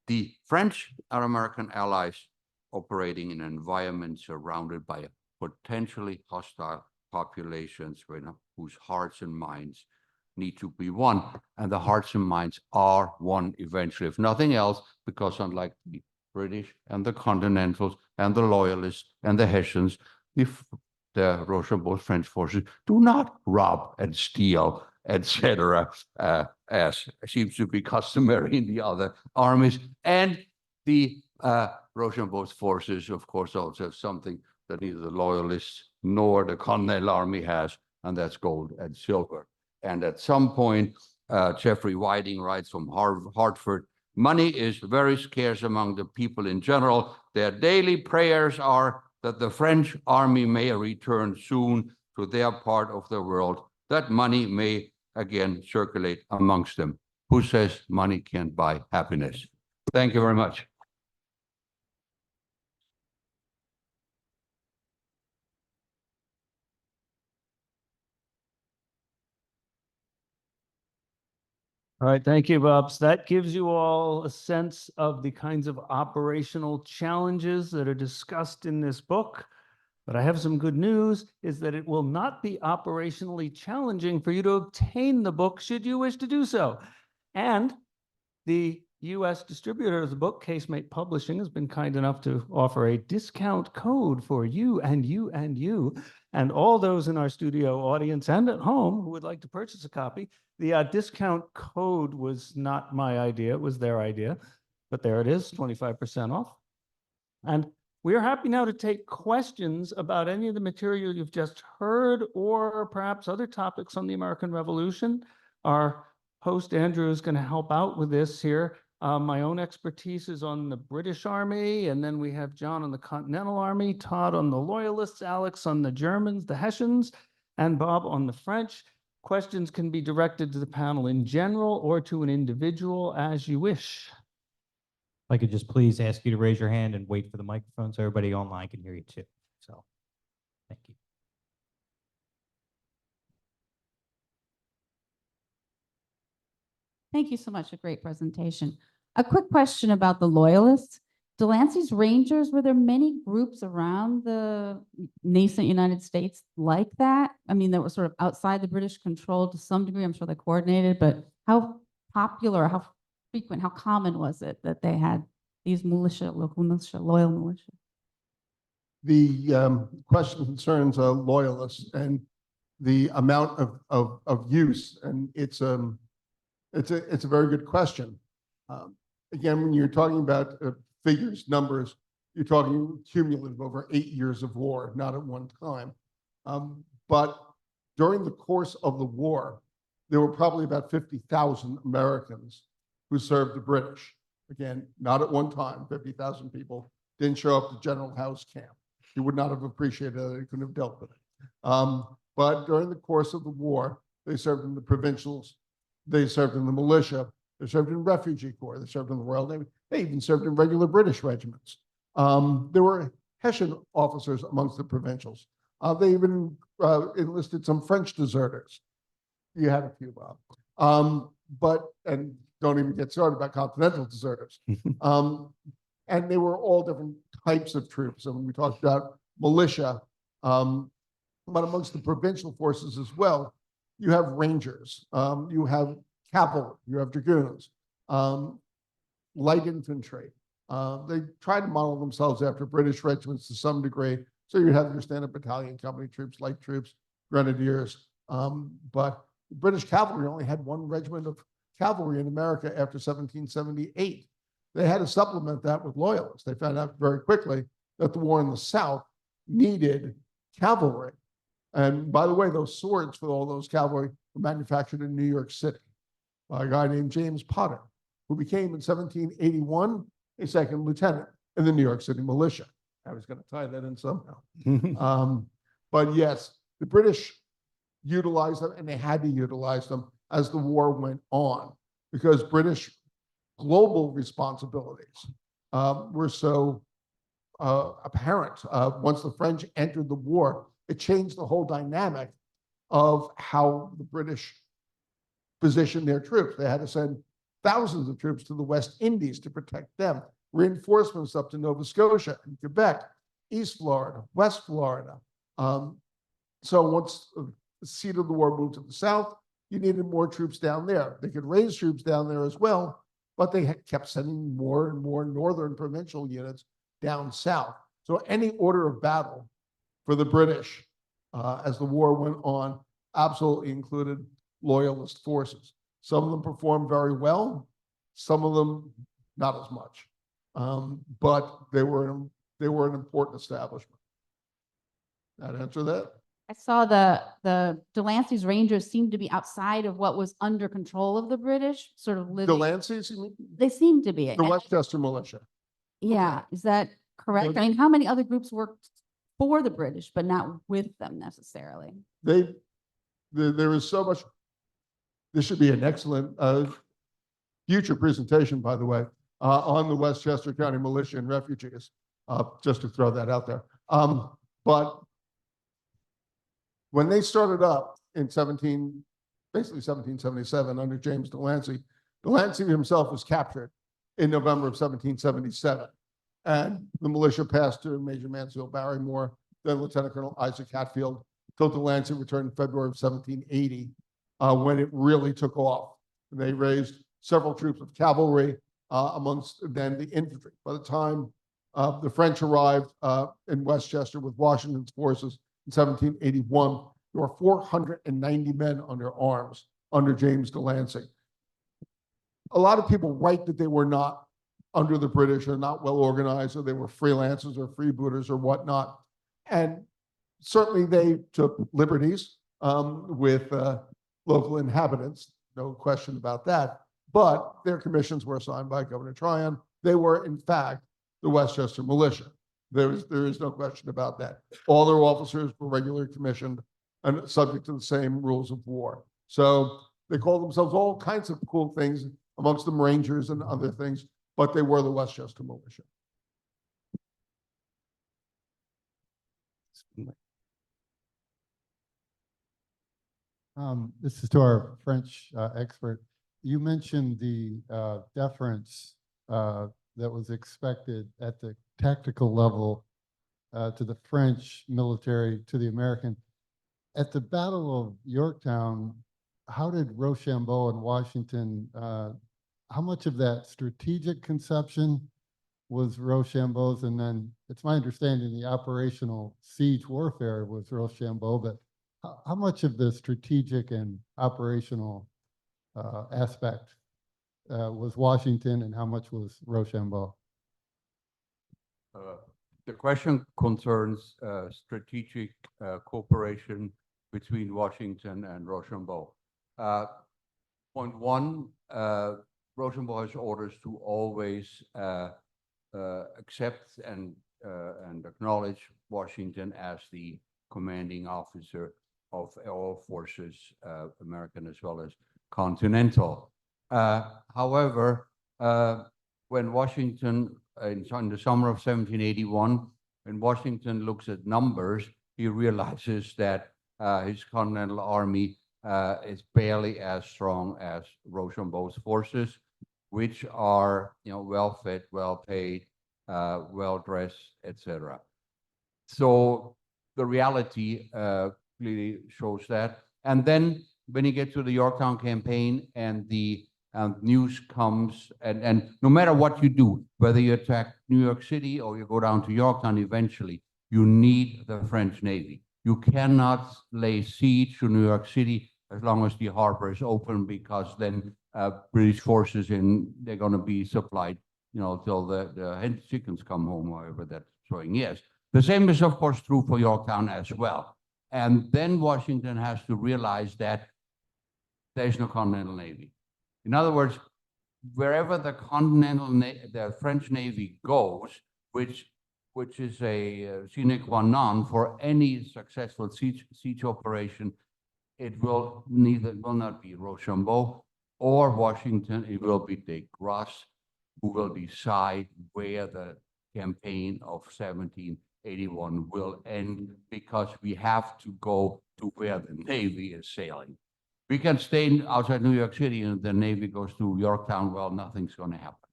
The French are American allies operating in an environment surrounded by potentially hostile populations whose hearts and minds need to be won, and the hearts and minds are won eventually, if nothing else, because unlike the British and the Continentals and the Loyalists and the Hessians, the Rochambeau's French forces do not rob and steal, etc., as seems to be customary in the other armies. And the Rochambeau's forces, of course, also have something that neither the Loyalists nor the Continental Army has, and that's gold and silver. And at some point, Jeffrey Whiting writes from Hartford, money is very scarce among the people in general. Their daily prayers are that the French army may return soon to their part of the world, that money may again circulate amongst them. Who says money can't buy happiness? Thank you very much. All right, thank you, Bob. So that gives you all a sense of the kinds of operational challenges that are discussed in this book. But I have some good news, is that it will not be operationally challenging for you to obtain the book should you wish to do so. And the U.S. distributor of the book, Casemate Publishing, has been kind enough to offer a discount code for you and you and you and all those in our studio audience and at home who would like to purchase a copy. The discount code was not my idea, it was their idea, but there it is, 25% off. And we are happy now to take questions about any of the material you've just heard or perhaps other topics on the American Revolution. Our host, Andrew, is going to help out with this here. My own expertise is on the British Army, and then we have John on the Continental Army, Todd on the Loyalists, Alex on the Germans, the Hessians, and Bob on the French. Questions can be directed to the panel in general or to an individual as you wish. If I could just please ask you to raise your hand and wait for the microphone so everybody online can hear you too. So, thank you. Thank you so much. A great presentation. A quick question about the Loyalists. Delancey's Rangers, were there many groups around the nascent United States like that? I mean, that were sort of outside the British control to some degree. I'm sure they coordinated, but how popular, how frequent, how common was it that they had these militia, local militia, loyal militia? The question concerns loyalists and the amount of use, and it's a very good question. Again, when you're talking about figures, numbers, you're talking cumulative over 8 years of war, not at one time. But during the course of the war, there were probably about 50,000 Americans who served the British. Again, not at one time, 50,000 people didn't show up to General Howe's camp. He would not have appreciated it, he couldn't have dealt with it. But during the course of the war, they served in the provincials, they served in the militia, they served in refugee corps, they served in the Royal Navy, they even served in regular British regiments. There were Hessian officers amongst the provincials. They even enlisted some French deserters. You had a few, Bob. And don't even get started about Continental deserters. And they were all different types of troops. And when we talked about militia, but amongst the provincial forces as well, you have Rangers, you have cavalry, you have dragoons, light infantry. They tried to model themselves after British regiments to some degree. So you have your standard battalion, company troops, light troops, grenadiers. But the British cavalry only had one regiment of cavalry in America after 1778. They had to supplement that with loyalists. They found out very quickly that the war in the South needed cavalry. And by the way, those swords for all those cavalry were manufactured in New York City by a guy named James Potter, who became in 1781 a second lieutenant in the New York City militia. I was going to tie that in somehow. But yes, the British utilized them, and they had to utilize them as the war went on, because British global responsibilities were so apparent. Once the French entered the war, it changed the whole dynamic of how the British positioned their troops. They had to send thousands of troops to the West Indies to protect them, reinforcements up to Nova Scotia and Quebec, East Florida, West Florida. So once the seat of the war moved to the South, you needed more troops down there. They could raise troops down there as well, but they kept sending more and more northern provincial units down south. So any order of battle for the British as the war went on absolutely included loyalist forces. Some of them performed very well, some of them not as much, but they were an important establishment. That answer that? I saw the Delancey's Rangers seemed to be outside of what was under control of the British, sort of living. Delancey's, you mean? They seem to be. The Westchester militia. Yeah, is that correct? I mean, how many other groups worked for the British, but not with them necessarily? There is so much. This should be an excellent future presentation, by the way, on the Westchester County militia and refugees, just to throw that out there. But when they started up in basically 1777 under James Delancey, Delancey himself was captured in November of 1777. And the militia passed to Major Mansfield Barrymore, then Lieutenant Colonel Isaac Hatfield, till Delancey returned in February of 1780, when it really took off. And they raised several troops of cavalry amongst then the infantry. By the time the French arrived in Westchester with Washington's forces in 1781, there were 490 men under arms under James Delancey. A lot of people write that they were not under the British or not well organized, or they were freelancers or freebooters or whatnot. And certainly they took liberties with local inhabitants, no question about that. But their commissions were assigned by Governor Tryon. They were, in fact, the Westchester militia. There is no question about that. All their officers were regularly commissioned and subject to the same rules of war. So they called themselves all kinds of cool things, amongst them Rangers and other things, but they were the Westchester Militia. This is to our French expert. You mentioned the deference that was expected at the tactical level to the French military, to the American. At the Battle of Yorktown, how did Rochambeau and Washington, how much of that strategic conception was Rochambeau's? And then it's my understanding the operational siege warfare was Rochambeau, but how much of the strategic and operational aspect was Washington and how much was Rochambeau? The question concerns strategic cooperation between Washington and Rochambeau. Point one, Rochambeau has orders to always accept and acknowledge Washington as the commanding officer of all forces, American as well as Continental. However, when Washington, in the summer of 1781, when Washington looks at numbers, he realizes that his Continental Army is barely as strong as Rochambeau's forces, which are, well-fed, well-paid, well-dressed, etc. So the reality clearly shows that. And then when you get to the Yorktown campaign and the news comes, and no matter what you do, whether you attack New York City or you go down to Yorktown eventually, you need the French Navy. You cannot lay siege to New York City as long as the harbor is open, because then British forces they're going to be supplied, till the hen chickens come home, however that's showing. Yes. The same is, of course, true for Yorktown as well. And then Washington has to realize that there's no Continental Navy. In other words, wherever the the French Navy goes, which is a sine qua non for any successful siege operation, it will not be Rochambeau or Washington. It will be de Grasse who will decide where the campaign of 1781 will end, because we have to go to where the Navy is sailing. We can stay outside New York City and the Navy goes to Yorktown. Well, nothing's going to happen.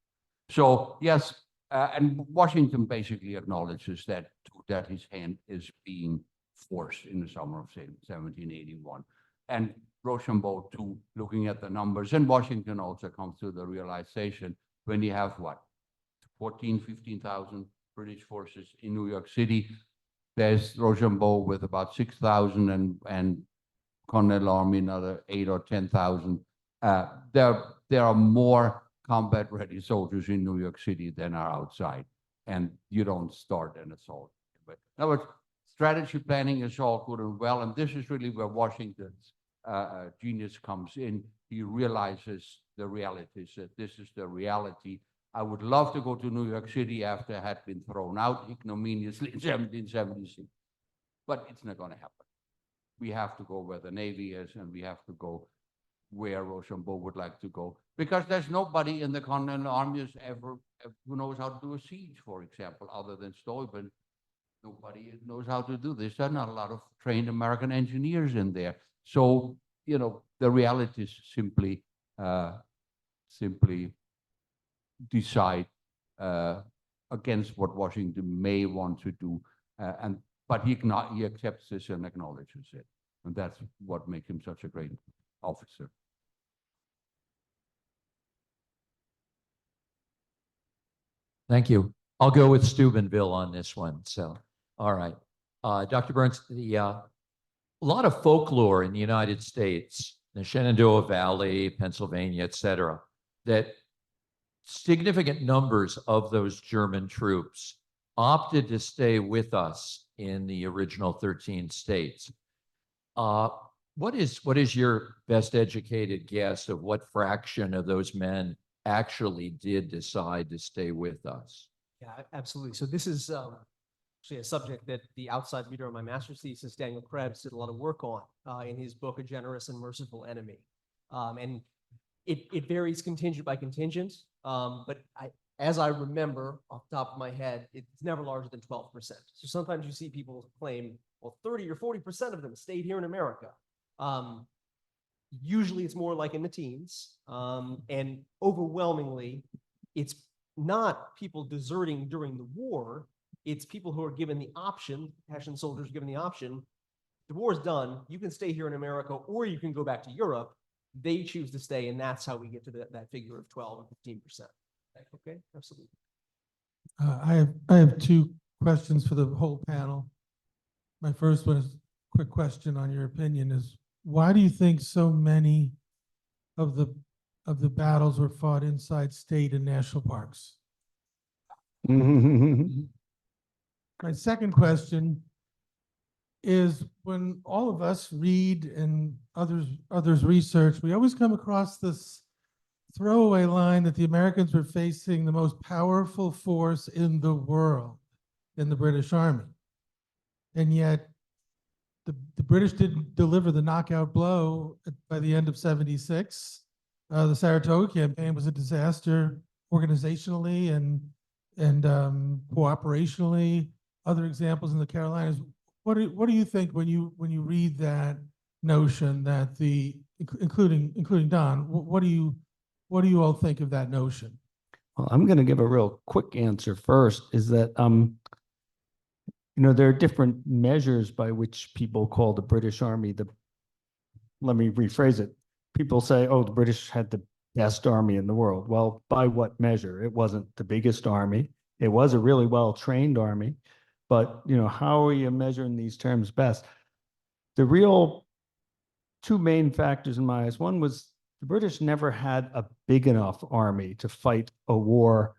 So yes, and Washington basically acknowledges that his hand is being forced in the summer of 1781. And Rochambeau too, looking at the numbers, and Washington also comes to the realization when you have 15,000 British forces in New York City, there's Rochambeau with about 6,000 and Continental Army another 8,000 or 10,000. There are more combat-ready soldiers in New York City than are outside, and you don't start an assault. But in other words, strategy planning is all good and well, and this is really where Washington's genius comes in. He realizes the realities, that this is the reality. I would love to go to New York City after I had been thrown out ignominiously in 1776, but it's not going to happen. We have to go where the Navy is, and we have to go where Rochambeau would like to go, because there's nobody in the Continental Army who knows how to do a siege, for example, other than Stuyvesant. Nobody knows how to do this. There are not a lot of trained American engineers in there. So, the reality is simply decide against what Washington may want to do, but he accepts this and acknowledges it, and that's what makes him such a great officer. Thank you. I'll go with Steubenville on this one. So, all right. Dr. Burns, a lot of folklore in the United States, the Shenandoah Valley, Pennsylvania, et cetera, that significant numbers of those German troops opted to stay with us in the original 13 states. What is your best educated guess of what fraction of those men actually did decide to stay with us? Yeah, absolutely. So this is actually a subject that the outside reader of my master's thesis, Daniel Krebs, did a lot of work on in his book, A Generous and Merciful Enemy. And it varies contingent by contingent, but as I remember off the top of my head, it's never larger than 12%. So sometimes you see people claim, well, 30 or 40% of them stayed here in America. Usually it's more like in the teens, and overwhelmingly, it's not people deserting during the war. It's people who are given the option, Hessian soldiers given the option, the war's done, you can stay here in America or you can go back to Europe. They choose to stay, and that's how we get to that figure of 12 or 15%. Okay, absolutely. I have two questions for the whole panel. My first one is a quick question on your opinion is, why do you think so many of the battles were fought inside state and national parks? My second question is, when all of us read and others research, we always come across this throwaway line that the Americans were facing the most powerful force in the world, in the British Army. And yet the British didn't deliver the knockout blow by the end of '76. The Saratoga campaign was a disaster organizationally and cooperationally. Other examples in the Carolinas. What do you think when you read that notion that including Don? What do you all think of that notion? Well, I'm going to give a real quick answer first, is that, there are different measures by which people call the British Army let me rephrase it. People say, oh, the British had the best army in the world. Well, by what measure? It wasn't the biggest army. It was a really well-trained army. But, how are you measuring these terms best? The real two main factors in my eyes. One was the British never had a big enough army to fight a war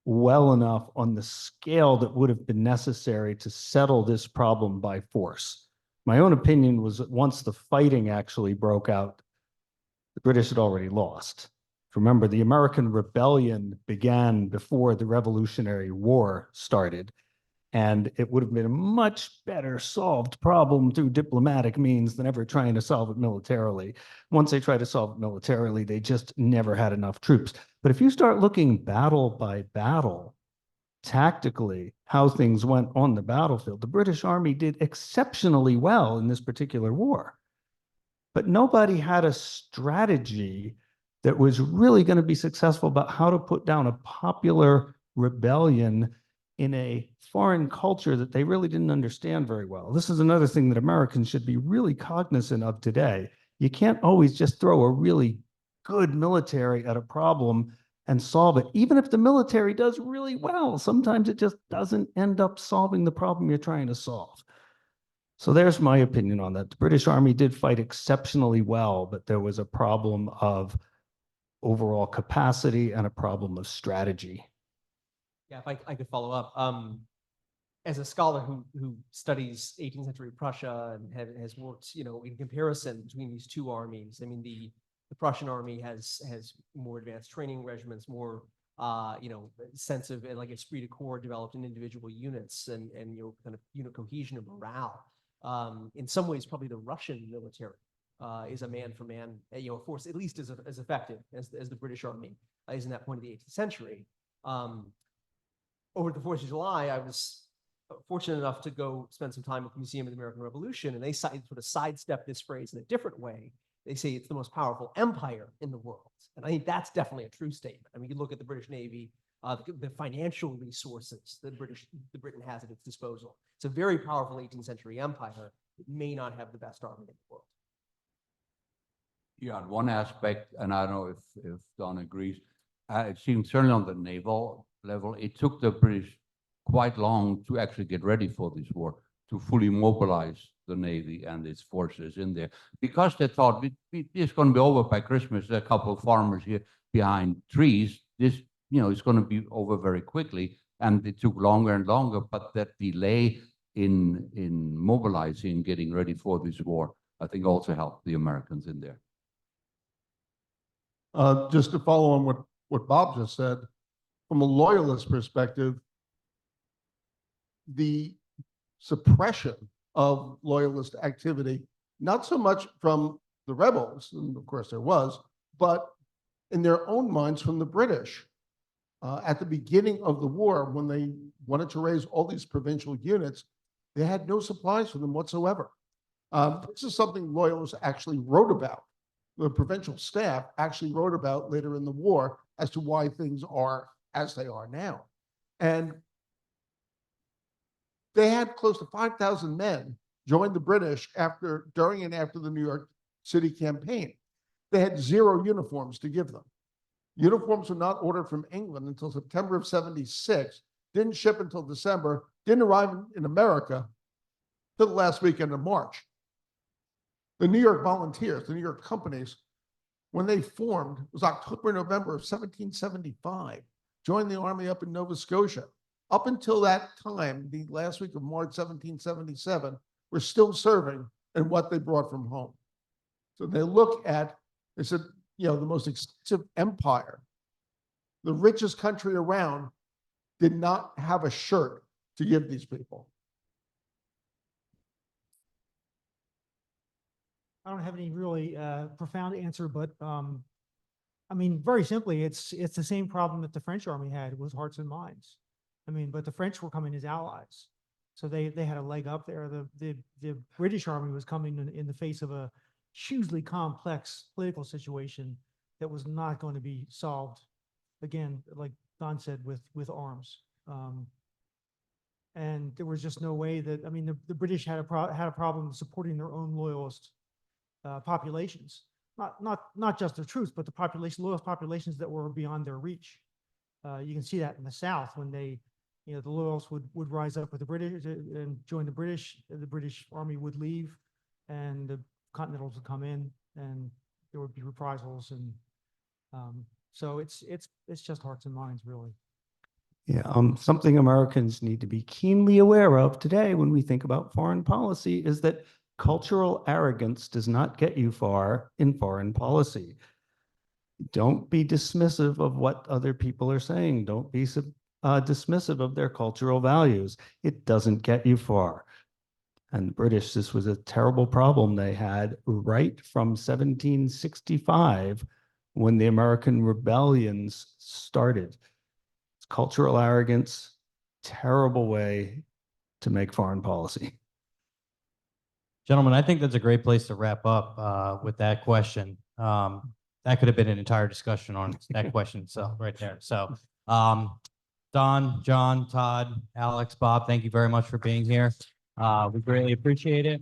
well enough on the scale that would have been necessary to settle this problem by force. My own opinion was that once the fighting actually broke out, the British had already lost. Remember, the American Rebellion began before the Revolutionary War started, and it would have been a much better solved problem through diplomatic means than ever trying to solve it militarily. Once they tried to solve it militarily, they just never had enough troops. But if you start looking battle by battle, tactically, how things went on the battlefield, the British Army did exceptionally well in this particular war. But nobody had a strategy that was really going to be successful about how to put down a popular rebellion in a foreign culture that they really didn't understand very well. This is another thing that Americans should be really cognizant of today. You can't always just throw a really good military at a problem and solve it. Even if the military does really well, sometimes it just doesn't end up solving the problem you're trying to solve. So there's my opinion on that. The British Army did fight exceptionally well, but there was a problem of overall capacity and a problem of strategy. Yeah, if I could follow up. As a scholar who studies 18th century Prussia and has worked, in comparison between these two armies, I mean, the Prussian army has more advanced training regiments, more sense of like esprit de corps developed in individual units and kind of unit cohesion and morale. In some ways, probably the Russian military is a man for man, force at least as effective as the British Army is in that point of the 18th century. Over the 4th of July, I was fortunate enough to go spend some time at the Museum of the American Revolution, and they sort of sidestep this phrase in a different way. They say it's the most powerful empire in the world. And I think that's definitely a true statement. I mean, you look at the British Navy, the financial resources that Britain has at its disposal. It's a very powerful 18th century empire. It may not have the best army in the world. Yeah, one aspect, and I don't know if Don agrees, it seems certainly on the naval level, it took the British quite long to actually get ready for this war, to fully mobilize the Navy and its forces in there, because they thought it's going to be over by Christmas. There are a couple of farmers here behind trees. This, it's going to be over very quickly, and it took longer and longer. But that delay in mobilizing, getting ready for this war, I think also helped the Americans in there. Just to follow on what Bob just said, from a loyalist perspective, the suppression of Loyalist activity, not so much from the rebels, and of course there was, but in their own minds from the British. At the beginning of the war, when they wanted to raise all these provincial units, they had no supplies for them whatsoever. This is something Loyalists actually wrote about. The provincial staff actually wrote about later in the war as to why things are as they are now. And they had close to 5,000 men join the British during and after the New York City campaign. They had 0 uniforms to give them. Uniforms were not ordered from England until September of '76, didn't ship until December, didn't arrive in America till the last weekend of March. The New York Volunteers, the New York companies, when they formed, it was October, November of 1775, joined the army up in Nova Scotia. Up until that time, the last week of March 1777, were still serving in what they brought from home. So they look at, they said, you know, the most extensive empire, the richest country around, did not have a shirt to give these people. I don't have any really profound answer, but I mean, very simply, it's the same problem that the French army had with hearts and minds. I mean, but the French were coming as allies, so they had a leg up there. The British army was coming in the face of a hugely complex political situation that was not going to be solved, again, like Don said, with arms. And there was just no way that, I mean, the British had a problem supporting their own loyalist populations, not just their troops, but the loyalist populations that were beyond their reach. You can see that in the South when they, you know, the loyalists would rise up with the British and join the British army would leave, and the Continentals would come in, and there would be reprisals, and so it's just hearts and minds, really. Yeah, something Americans need to be keenly aware of today when we think about foreign policy is that cultural arrogance does not get you far in foreign policy. Don't be dismissive of what other people are saying. Don't be dismissive of their cultural values. It doesn't get you far. And the British, this was a terrible problem they had right from 1765 when the American rebellions started. It's cultural arrogance, terrible way to make foreign policy. Gentlemen, I think that's a great place to wrap up with that question. That could have been an entire discussion on that question itself right there. So Don, John, Todd, Alex, Bob, thank you very much for being here. We greatly appreciate it.